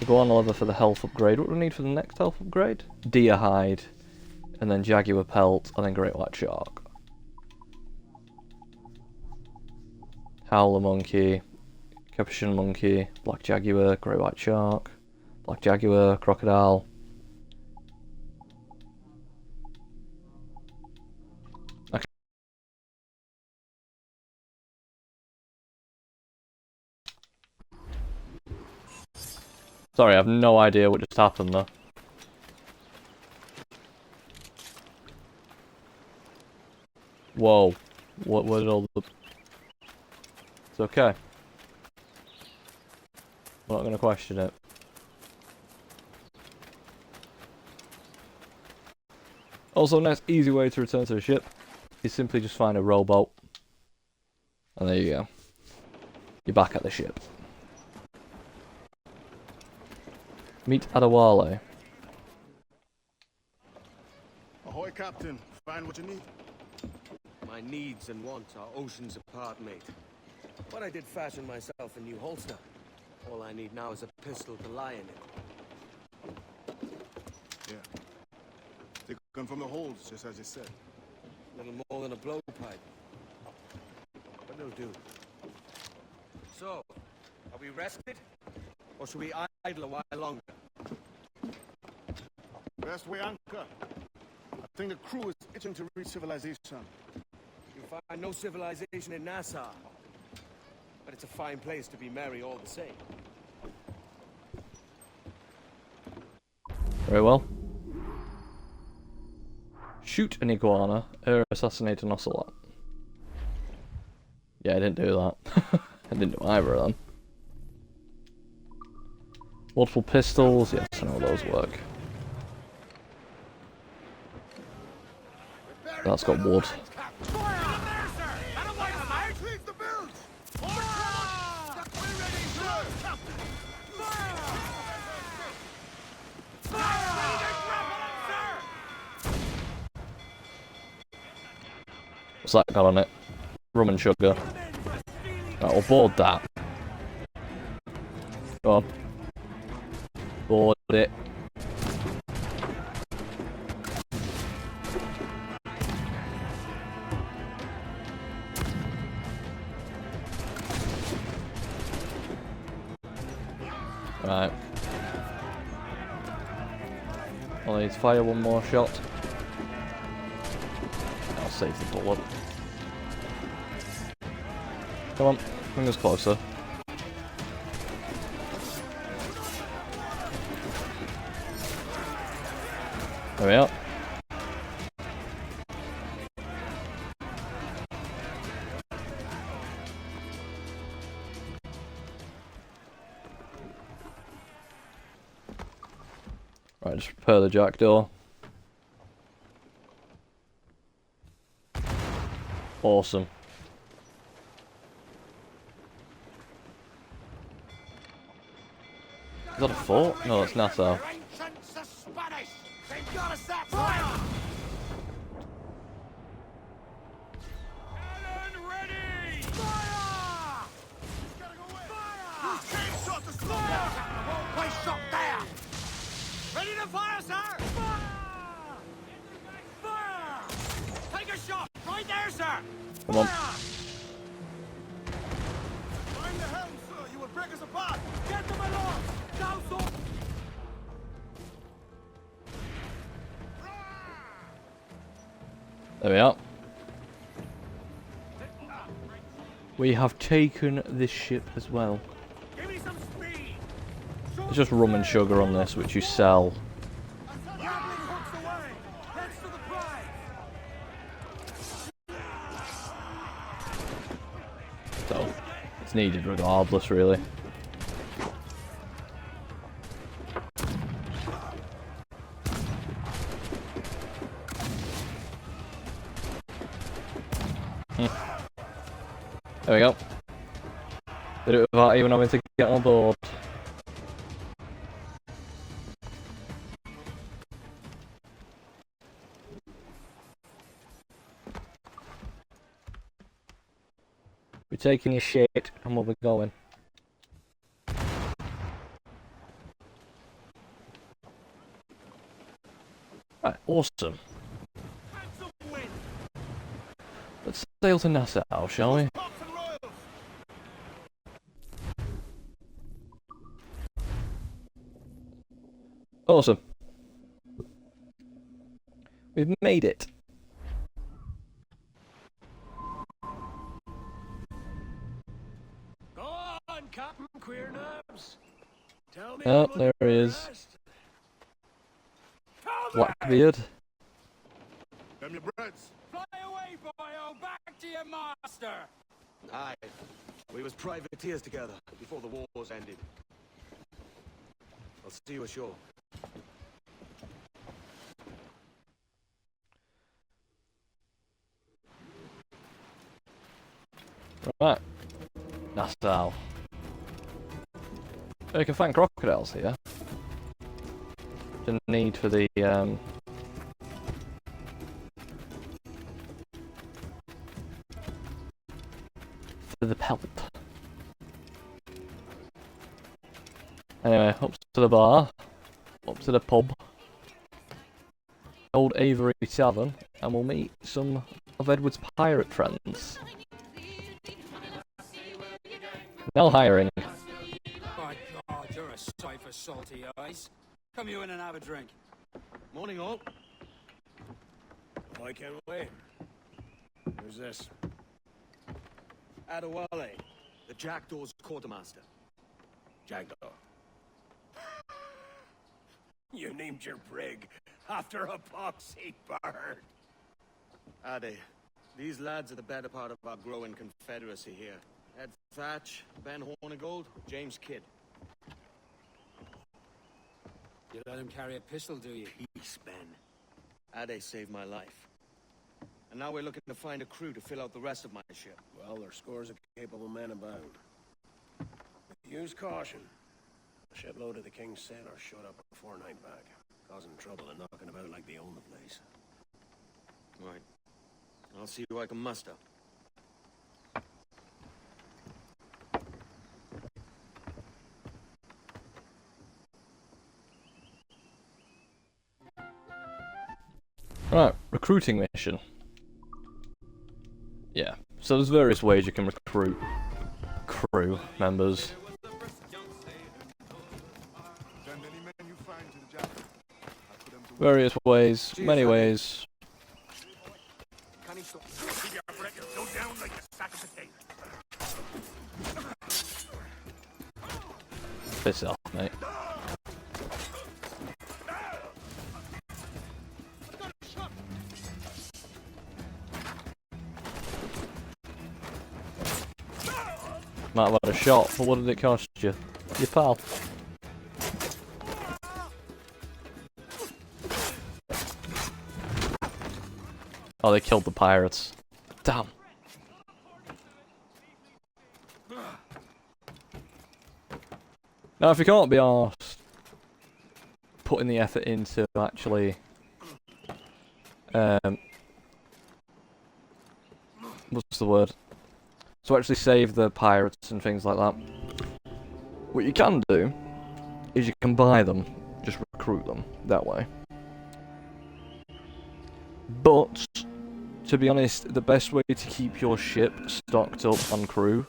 [SPEAKER 1] Iguana leather for the health upgrade. What do we need for the next health upgrade? Deer hide. And then jaguar pelt, and then great white shark. Howler monkey, capuchin monkey, black jaguar, great white shark, black jaguar, crocodile. Okay. Sorry, I have no idea what just happened there. Whoa. What did all the... It's okay. I'm not going to question it. Also, a nice easy way to return to the ship is simply just find a rowboat. And there you go. You're back at the ship. Meet Adewale.
[SPEAKER 6] Ahoy, Captain. Find what you need.
[SPEAKER 12] My needs and wants are oceans apart, mate. But I did fashion myself a new holster. All I need now is a pistol to lie in it.
[SPEAKER 6] Yeah. They come from the holds, just as you said.
[SPEAKER 12] Little more than a blowpipe. But no do. So, are we rested? Or should we idle a while longer?
[SPEAKER 6] Best we anchor. I think the crew is itching to reach civilization.
[SPEAKER 12] You'll find no civilization in Nassau. But it's a fine place to be merry all the same.
[SPEAKER 1] Very well. Shoot an iguana or assassinate an ocelot. Yeah, I didn't do that. I didn't do either of them. Multiple pistols, yes, I know those work. That's got wood. What's that got on it? Rum and sugar. Right, I'll board that. Go on. Board it. Right. I'll need to fire one more shot. I'll save the bullet. Come on, bring us closer. There we are. Right, just prepare the jackdaw. Awesome. Is that a fort? No, that's Nassau.
[SPEAKER 3] Ready to fire, sir! Fire! Fire! Take a shot! Right there, sir!
[SPEAKER 1] Come on.
[SPEAKER 6] Find the helm, sir! You will break us apart!
[SPEAKER 3] Get them along! Down, sir!
[SPEAKER 1] There we are. We have taken this ship as well.
[SPEAKER 3] Give me some speed!
[SPEAKER 1] It's just rum and sugar on this, which you sell. So, it's needed regardless, really. There we go. Did it without even having to get on board. We're taking your shit and where we're going. Right, awesome. Let's sail to Nassau, shall we? Awesome. We've made it.
[SPEAKER 3] Go on, Captain Queer Nerves. Tell me
[SPEAKER 1] Oh, there he is. Blackbeard.
[SPEAKER 6] Them your breads.
[SPEAKER 3] Fly away, boyo! Back to your master!
[SPEAKER 12] Aye. We was privateers together before the wars ended. I'll see you ashore.
[SPEAKER 1] Right. Nassau. Oh, you can find crocodiles here. The need for the the pulp. Anyway, up to the bar, up to the pub, Old Avery Tavern, and we'll meet some of Edward's pirate friends. Now hiring.
[SPEAKER 16] My God, you're a sight for salty eyes. Come you in and have a drink.
[SPEAKER 12] Morning, all.
[SPEAKER 3] I can't wait. Who's this?
[SPEAKER 12] Adewale, the Jackdaw's quartermaster.
[SPEAKER 3] Jackdaw. You named your brig after a poxy bird.
[SPEAKER 12] Ade, these lads are the better part of our growing confederacy here. Ed Thatch, Ben Hornigold, James Kidd.
[SPEAKER 16] You let him carry a pistol, do you?
[SPEAKER 12] Peace, Ben. Ade saved my life. And now we're looking to find a crew to fill out the rest of my ship.
[SPEAKER 3] Well, there's scores of capable men about. Use caution. A shipload of the King's sailors showed up a fortnight back, causing trouble and knocking about like they own the place.
[SPEAKER 12] Right. I'll see who I can muster.
[SPEAKER 1] Right, recruiting mission. Yeah, so there's various ways you can recruit crew members. Various ways, many ways. Piss off, mate. Might have had a shot, but what did it cost you? Your pal. Oh, they killed the pirates. Damn. Now, if you can't be arsed putting the effort into actually what's the word? So actually save the pirates and things like that. What you can do is you can buy them, just recruit them that way. But to be honest, the best way to keep your ship stocked up on crew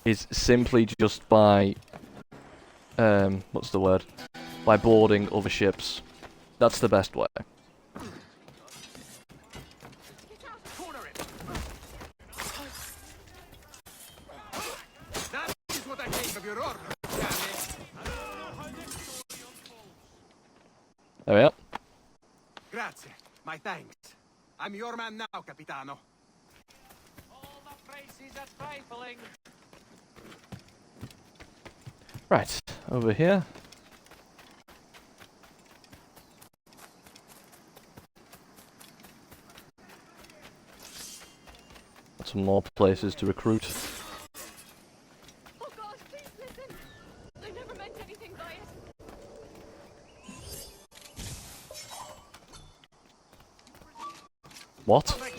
[SPEAKER 1] is simply just by what's the word? By boarding other ships. That's the best way. There we are.
[SPEAKER 6] Grazie. My thanks. I'm your man now, Capitano.
[SPEAKER 11] All the places are trifling.
[SPEAKER 1] Right, over here. Got some more places to recruit.
[SPEAKER 17] Oh God, please listen. I never meant anything by it.
[SPEAKER 1] What? I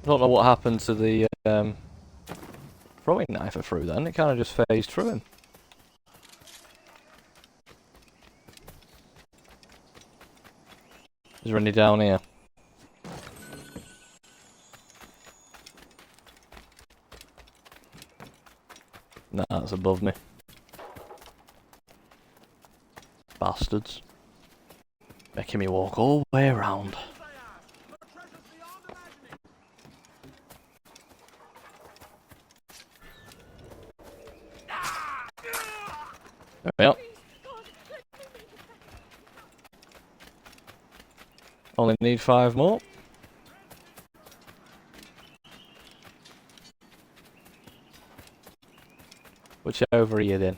[SPEAKER 1] don't know what happened to the throwing knife I threw then. It kind of just phased through him. Is there any down here? Nah, that's above me. Bastards. Making me walk all the way around. There we are. Only need 5 more. Which over are you then?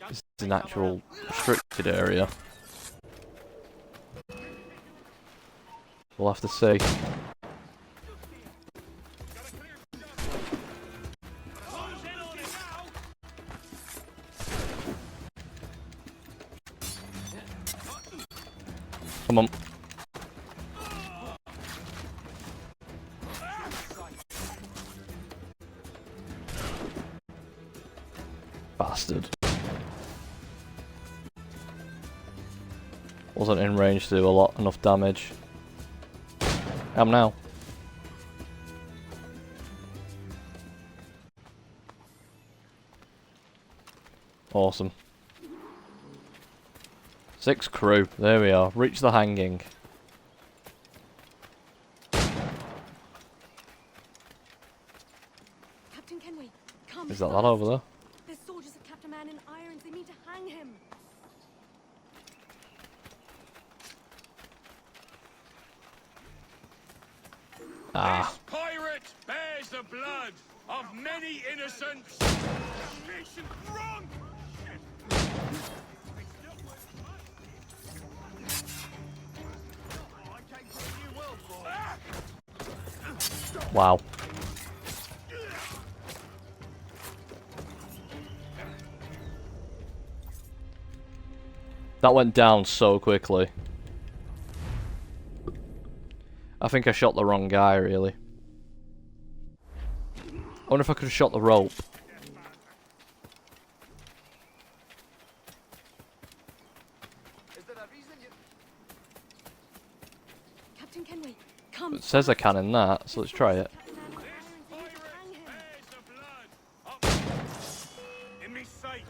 [SPEAKER 1] This is an actual restricted area. We'll have to see. Come on. Wasn't in range to do enough damage. Am now. Awesome. 6 crew. There we are. Reach the hanging.
[SPEAKER 17] Captain Kenway, come.
[SPEAKER 1] Is that over there?
[SPEAKER 17] There's soldiers of Captain Man in irons. They mean to hang him.
[SPEAKER 1] Ah.
[SPEAKER 11] This pirate bears the blood of many innocents. Mission wrong.
[SPEAKER 1] Wow. That went down so quickly. I think I shot the wrong guy, really. I wonder if I could have shot the rope.
[SPEAKER 17] Captain Kenway, come.
[SPEAKER 1] It says I can in that, so let's try it.
[SPEAKER 11] In me sight.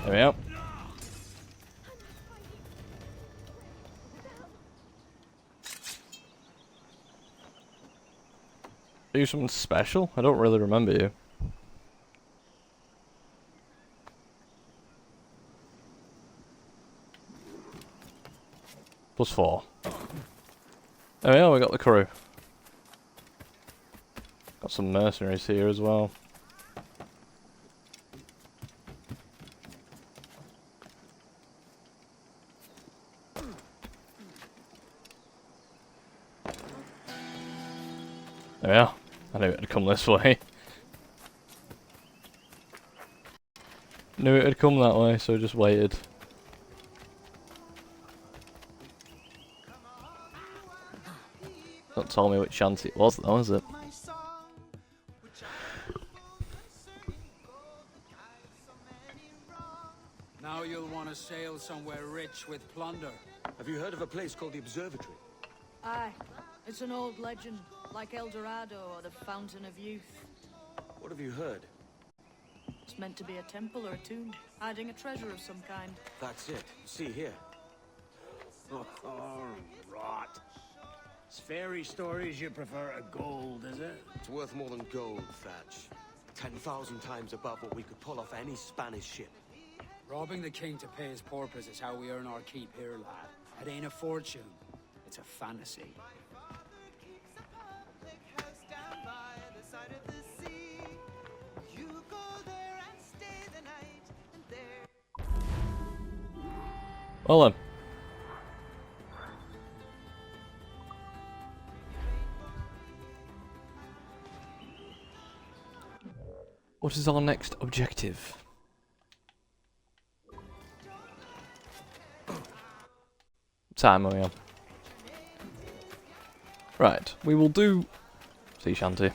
[SPEAKER 1] There we go. Are you something special? I don't really remember you. +4. There we are, we got the crew. Got some mercenaries here as well. There we are. I knew it would come this way. Knew it would come that way, so just waited. Don't tell me which chance it was though, is it?
[SPEAKER 16] Now you'll want to sail somewhere rich with plunder.
[SPEAKER 12] Have you heard of a place called the Observatory?
[SPEAKER 8] Aye. It's an old legend, like El Dorado or the Fountain of Youth.
[SPEAKER 12] What have you heard?
[SPEAKER 8] It's meant to be a temple or a tomb, hiding a treasure of some kind.
[SPEAKER 12] That's it. See here.
[SPEAKER 3] Oh, rot. It's fairy stories you prefer to gold, is it?
[SPEAKER 12] It's worth more than gold, Thatch. 10,000 times above what we could pull off any Spanish ship.
[SPEAKER 16] Robbing the king to pay his porpoise is how we earn our keep here, lad. It ain't a fortune. It's a fantasy.
[SPEAKER 1] Well then. What is our next objective? Time are we on? Right, we will do sea shanty.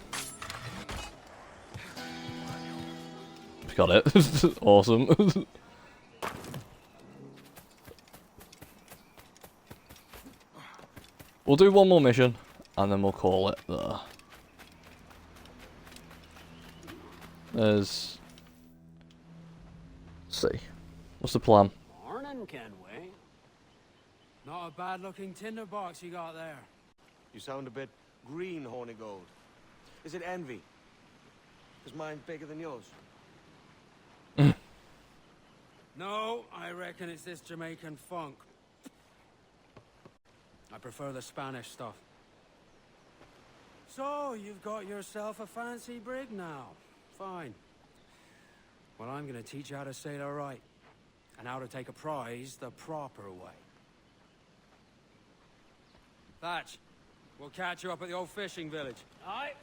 [SPEAKER 1] Got it. Awesome. We'll do one more mission, and then we'll call it there. Let's see. What's the plan?
[SPEAKER 16] Morning, Kenway. Not a bad-looking tinderbox you got there.
[SPEAKER 12] You sound a bit green, Hornigold. Is it envy? Is mine bigger than yours?
[SPEAKER 16] No, I reckon it's this Jamaican funk. I prefer the Spanish stuff. So, you've got yourself a fancy brig now. Fine. Well, I'm gonna teach you how to sail her right. And how to take a prize the proper way. Thatch, We'll catch you up at the old fishing village.
[SPEAKER 11] Aye.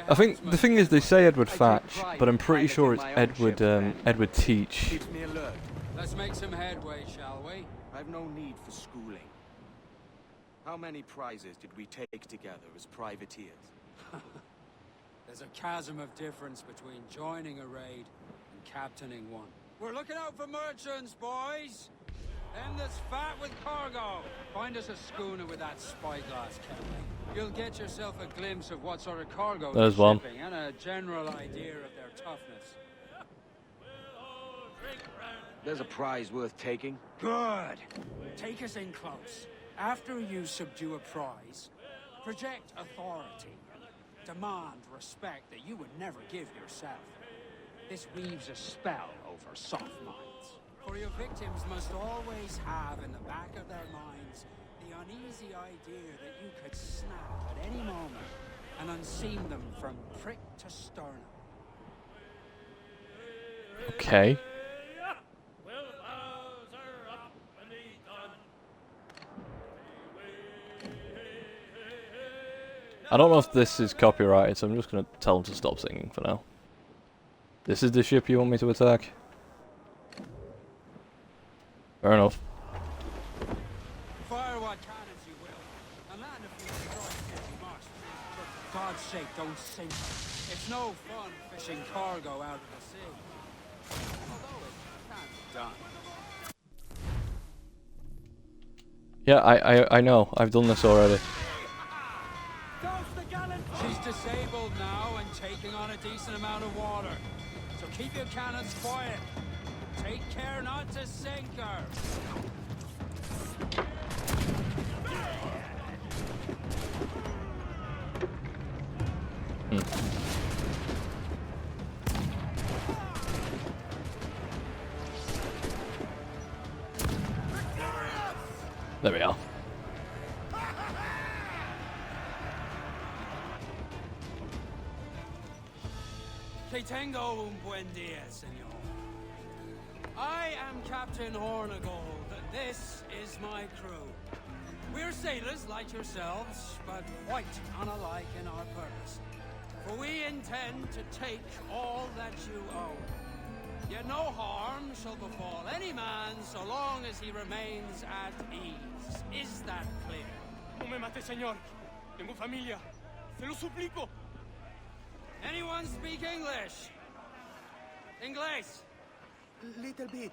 [SPEAKER 1] I think the thing is, they say Edward Thatch, but I'm pretty sure it's Edward Edward Teach.
[SPEAKER 12] Keeps me alert.
[SPEAKER 16] Let's make some headway, shall we?
[SPEAKER 12] I've no need for schooling. How many prizes did we take together as privateers?
[SPEAKER 16] There's a chasm of difference between joining a raid and captaining one. We're looking out for merchants, boys! Them that's fat with cargo. Find us a schooner with that spyglass, Kelly. You'll get yourself a glimpse of what sort of cargo
[SPEAKER 1] There's
[SPEAKER 16] they're
[SPEAKER 1] one.
[SPEAKER 16] shipping and a general idea of their toughness.
[SPEAKER 12] There's a prize worth taking.
[SPEAKER 16] Good! Take us in close. After you subdue a prize, project authority. Demand respect that you would never give yourself. This weaves a spell over soft minds. For your victims must always have in the back of their minds the uneasy idea that you could snap at any moment and unseam them from prick to sternum.
[SPEAKER 1] Okay. I don't know if this is copyrighted, so I'm just gonna tell them to stop singing for now. This is the ship you want me to attack? Fair enough.
[SPEAKER 16] Fire what cannons you will, and land a few strikes if you must. But for God's sake, don't sink. It's no fun fishing cargo out of the sea. Although it can be done.
[SPEAKER 1] Yeah, I know. I've done this already.
[SPEAKER 16] She's disabled now and taking on a decent amount of water. So keep your cannons quiet. Take care not to sink her.
[SPEAKER 1] There we are.
[SPEAKER 16] Que tengo un buen día, señor. I am Captain Hornigold, and this is my crew. We're sailors like yourselves, but quite unalike in our purpose. For we intend to take all that you own. Yet no harm shall befall any man so long as he remains at ease. Is that clear?
[SPEAKER 11] No me mate, señor. Tengo familia. Se lo suplico.
[SPEAKER 16] Anyone speak English? English?
[SPEAKER 15] Little bit.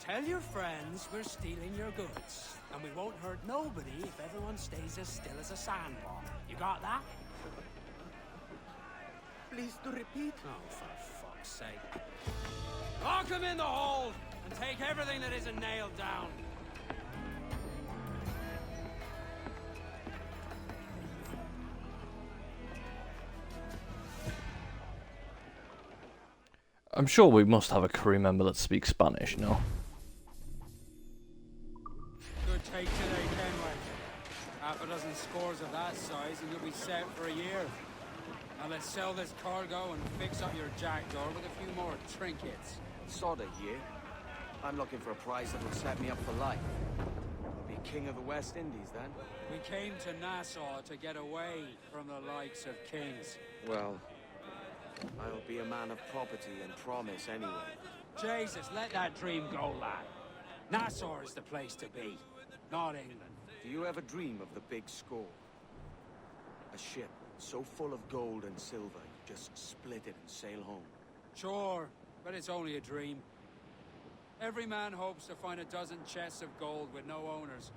[SPEAKER 16] Tell your friends we're stealing your goods, and we won't hurt nobody if everyone stays as still as a sandbar. You got that?
[SPEAKER 15] Please to repeat.
[SPEAKER 16] Oh, for fuck's sake. Lock him in the hold, and take everything that isn't nailed down.
[SPEAKER 1] I'm sure we must have a crew member that speaks Spanish, no?
[SPEAKER 16] Good take today, Kenway. Half a dozen scores of that size and you'll be set for a year. Now let's sell this cargo and fix up your jackdaw with a few more trinkets.
[SPEAKER 12] Sod a year. I'm looking for a prize that will set me up for life. I'll be king of the West Indies then.
[SPEAKER 16] We came to Nassau to get away from the likes of kings.
[SPEAKER 12] Well, I'll be a man of property and promise anyway.
[SPEAKER 16] Jesus, let that dream go, lad. Nassau is the place to be, not England.
[SPEAKER 12] Do you ever dream of the big score? A ship so full of gold and silver, you just split it and sail home.
[SPEAKER 16] Sure, but it's only a dream. Every man hopes to find a dozen chests of gold with no owners.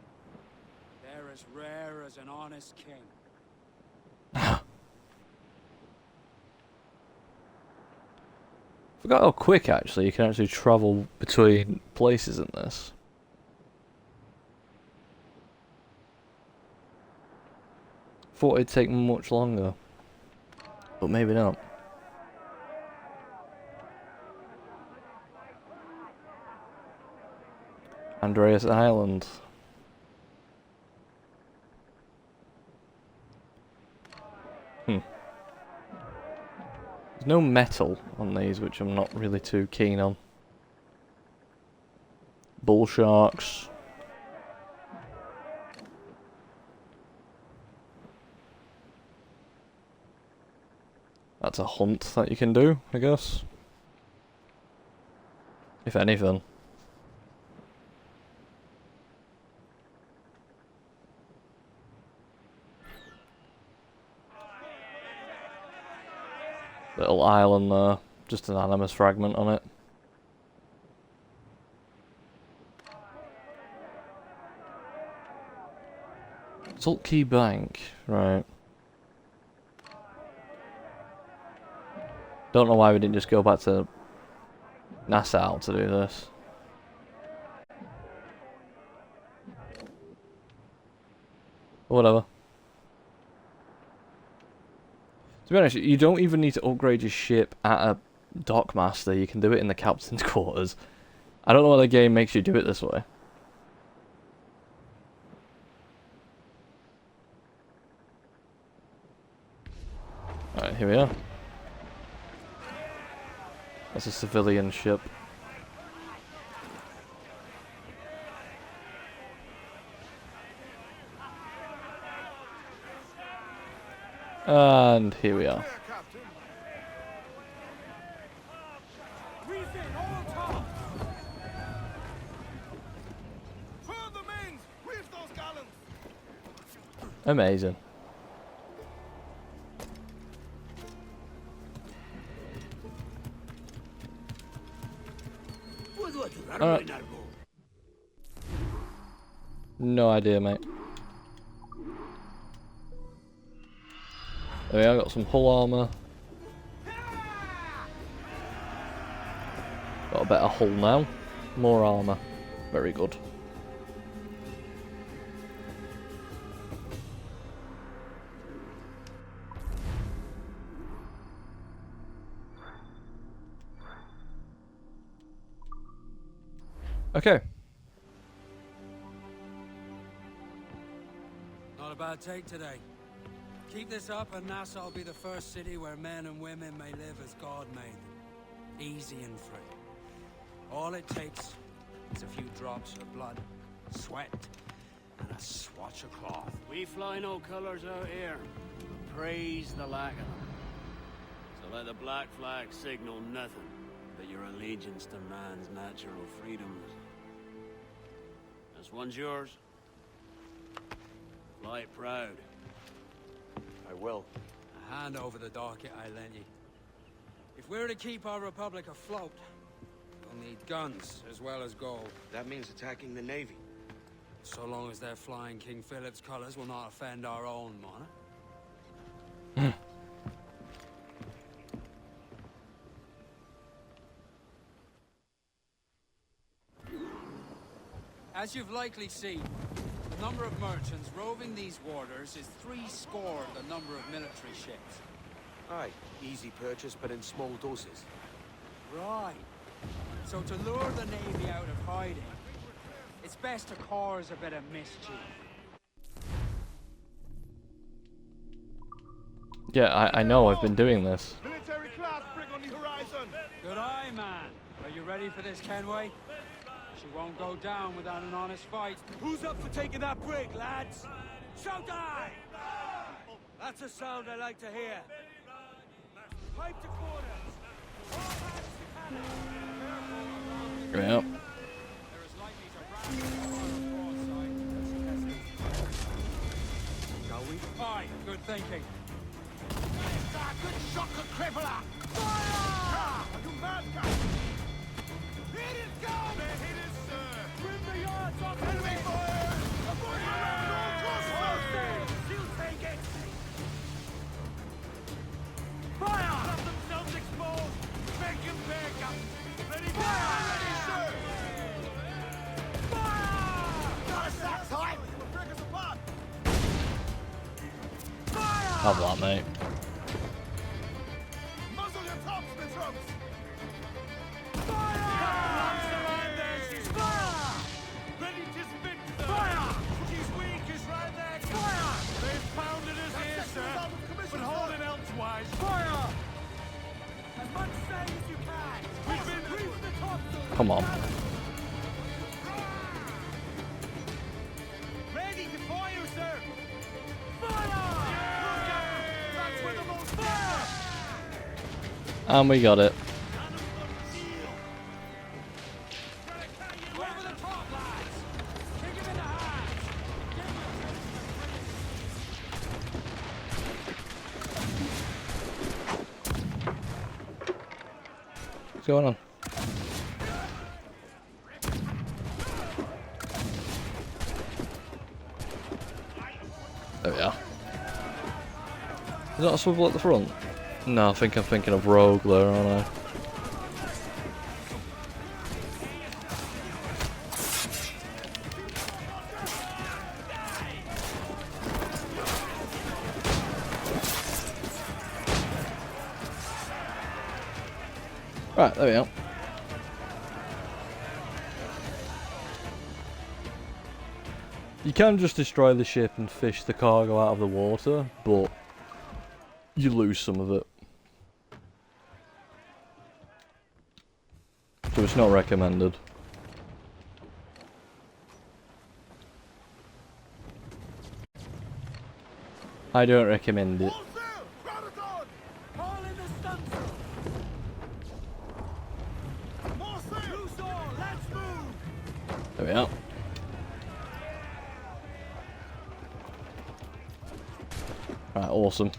[SPEAKER 16] They're as rare as an honest king.
[SPEAKER 1] Forgot how quick actually you can actually travel between places in this. Thought it'd take much longer, but maybe not. Andreas Island. There's no metal on these, which I'm not really too keen on. Bull sharks. That's a hunt that you can do, I guess. If anything. Little island there, just an Animus fragment on it. Salt Key Bank, right. Don't know why we didn't just go back to Nassau to do this. Whatever. To be honest, you don't even need to upgrade your ship at a dockmaster. You can do it in the captain's quarters. I don't know why the game makes you do it this way. Alright, here we are. That's a civilian ship. And here we are. Amazing. Alright. No idea, mate. There we are, got some hull armour. Got a better hull now. More armour. Very good. Okay.
[SPEAKER 16] Not a bad take today. Keep this up and Nassau will be the first city where men and women may live as God made them. Easy and free. All it takes is a few drops of blood, sweat, and a swatch of cloth.
[SPEAKER 3] We fly no colours out here. Praise the lack of them. So let the black flag signal nothing but your allegiance to man's natural freedoms. This one's yours. Fly it proud.
[SPEAKER 12] I will.
[SPEAKER 16] A hand over the docket I lent you. If we're to keep our republic afloat, we'll need guns as well as gold.
[SPEAKER 12] That means attacking the Navy.
[SPEAKER 16] So long as they're flying King Philip's colors will not offend our own monarch. As you've likely seen, the number of merchants roving these waters is 70 the number of military ships.
[SPEAKER 12] Aye, easy purchase, but in small doses.
[SPEAKER 16] Right. So to lure the Navy out of hiding, it's best to cause a bit of mischief.
[SPEAKER 1] Yeah, I know, I've been doing this.
[SPEAKER 6] Military class brig on the horizon.
[SPEAKER 16] Good eye, man. Are you ready for this, Kenway? She won't go down without an honest fight.
[SPEAKER 11] Who's up for taking that brig, lads? Shout aye! That's a sound I like to hear. Pipe to quarters.
[SPEAKER 1] Yeah.
[SPEAKER 16] Shall we? Aye, good thinking.
[SPEAKER 6] Good shocker, crippler! Fire! You mad guy! Hit it, go! Hit it, sir! Trim the yards off! Enemy fire! Avoid around all costs! She'll take it! Fire! Let themselves exposed! Make him back up! Ready, fire! Ready, sir! Fire! Got a sack time! Break us apart! Fire!
[SPEAKER 1] Have that, mate.
[SPEAKER 6] Muzzle your tops, Mitrops! Fire! Fire! Ready to spit, sir! Fire! She's weak, is right there! Fire! They've pounded us here, sir, but holding elsewise! Fire!
[SPEAKER 1] Come on.
[SPEAKER 11] Ready to fire, sir! Fire! That's where the most fire!
[SPEAKER 1] And we got it.
[SPEAKER 11] Over the top, lads! Kick him in the hands!
[SPEAKER 1] What's going on? There we are. Is that a swivel at the front? No, I think I'm thinking of Rogue there, aren't I? Right, there we are. You can just destroy the ship and fish the cargo out of the water, but you lose some of it. So it's not recommended. I don't recommend it. There we are. Right, awesome.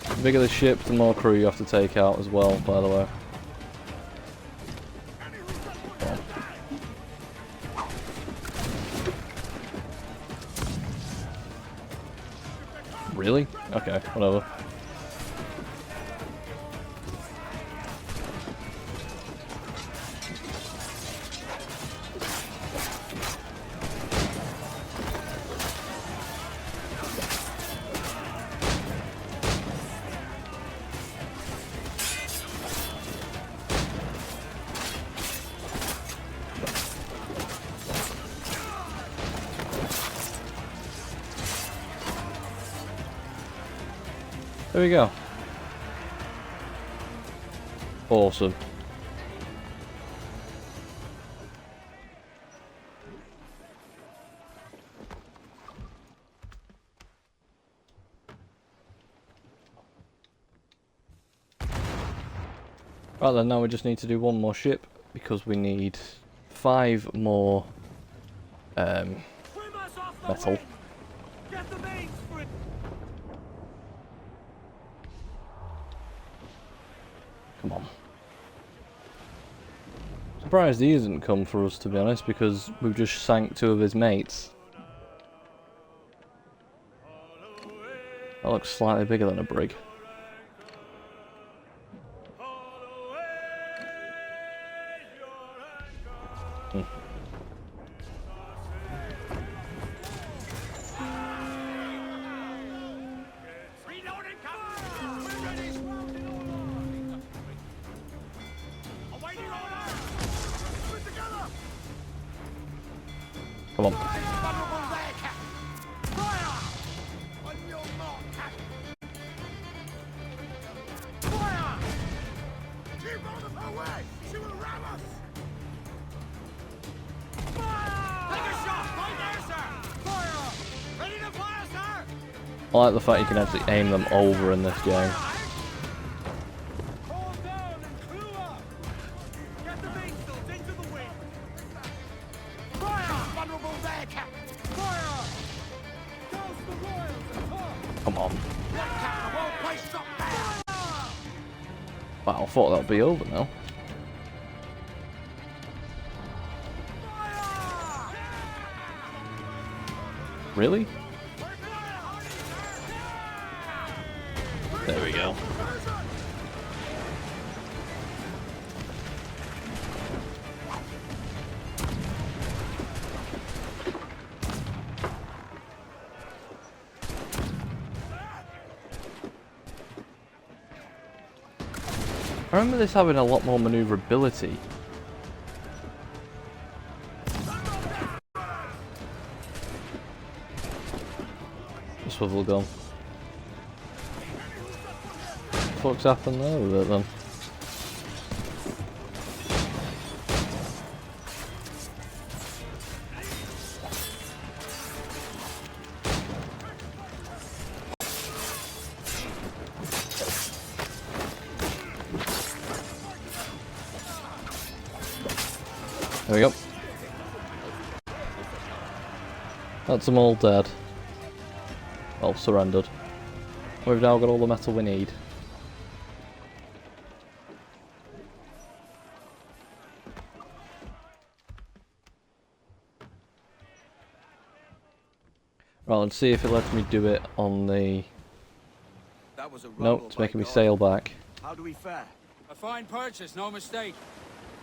[SPEAKER 1] The bigger the ship, the more crew you have to take out as well, by the way. Really? Okay, whatever. There we go. Awesome. Right then, now we just need to do one more ship because we need 5 more metal. Come on. Surprised he hasn't come for us, to be honest, because we've just sank 2 of his mates. That looks slightly bigger than a brig. Come on. I like the fact you can actually aim them over in this game. Come on. Wow, I thought that would be over now. Really? There we go. I remember this having a lot more maneuverability. The swivel gun. What the fuck's happened there with it then? There we go. That's them all dead. Well, surrendered. We've now got all the metal we need. Right, let's see if it lets me do it on the...
[SPEAKER 12] That was a
[SPEAKER 1] Nope, it's making me sail back.
[SPEAKER 12] How do we fare?
[SPEAKER 16] A fine purchase, no mistake.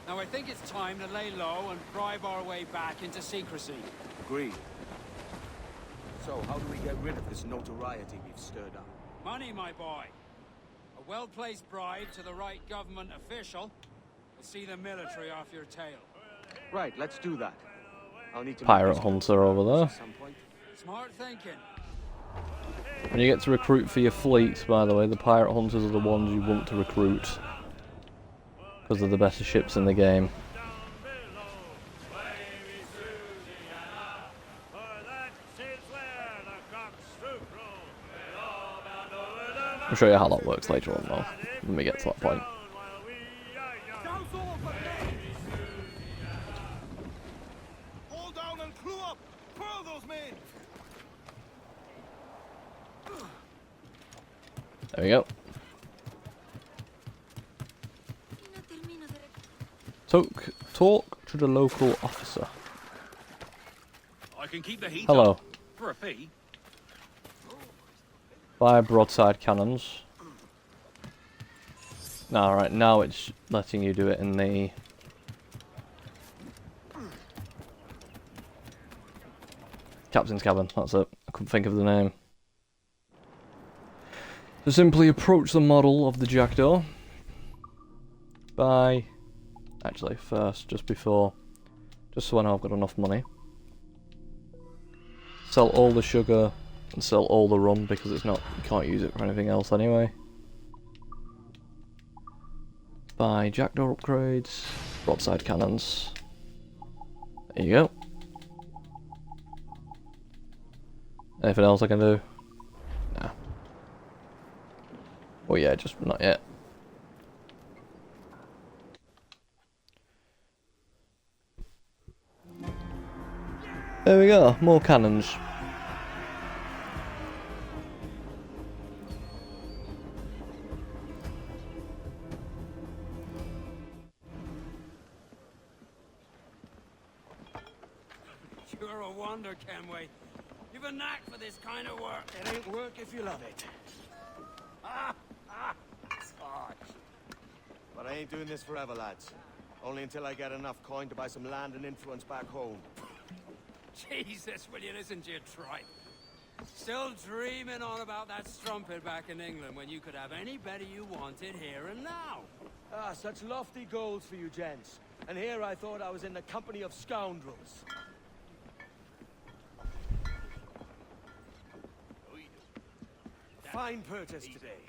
[SPEAKER 16] Now I think it's time to lay low and bribe our way back into secrecy.
[SPEAKER 12] Agreed. So, how do we get rid of this notoriety we've stirred up?
[SPEAKER 16] Money, my boy. A well-placed bribe to the right government official will see the military off your tail.
[SPEAKER 12] Right, let's do that. I'll need to
[SPEAKER 1] Pirate hunter over there.
[SPEAKER 12] at some point.
[SPEAKER 16] Smart thinking.
[SPEAKER 1] When you get to recruit for your fleet, by the way, the pirate hunters are the ones you want to recruit. Because they're the best ships in the game. I'll show you how that works later on though, when we get to that point.
[SPEAKER 6] Hold down and crew up! Furl those men!
[SPEAKER 1] There we go. Talk to the local officer.
[SPEAKER 11] I can keep the heat
[SPEAKER 1] Hello.
[SPEAKER 11] up for a fee.
[SPEAKER 1] Fire broadside cannons. Alright, now it's letting you do it in the... Captain's cabin, that's it. I couldn't think of the name. So simply approach the model of the Jackdaw. By... Actually, first, just before... Just so I know I've got enough money. Sell all the sugar and sell all the rum because it's not... You can't use it for anything else anyway. Buy Jackdaw upgrades. Broadside cannons. There you go. Anything else I can do? Nah. Oh yeah, just not yet. There we go, more cannons.
[SPEAKER 16] You're a wonder, Kenway. You've a knack for this kind of work.
[SPEAKER 12] It ain't work if you love it. It's hard. But I ain't doing this forever, lads. Only until I get enough coin to buy some land and influence back home.
[SPEAKER 16] Jesus, will you listen to your tripe? Still dreaming on about that strumpet back in England when you could have anybody you wanted here and now.
[SPEAKER 12] Ah, such lofty goals for you gents. And here I thought I was in the company of scoundrels. Fine purchase today.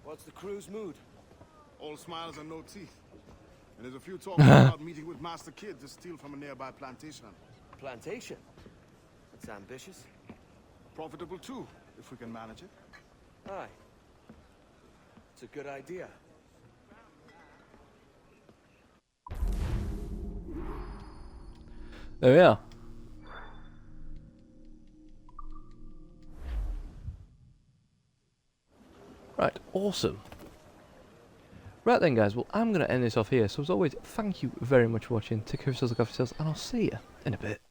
[SPEAKER 12] What's the crew's mood?
[SPEAKER 6] All smiles and no teeth. And there's a few talking about meeting with Master Kid to steal from a nearby plantation.
[SPEAKER 12] Plantation? It's ambitious.
[SPEAKER 6] Profitable too, if we can manage it.
[SPEAKER 12] Aye. It's a good idea.
[SPEAKER 1] There we are. Right, awesome. Right then guys, well I'm going to end this off here, so as always, thank you very much for watching, take care of yourselves, look after yourselves, and I'll see you in a bit.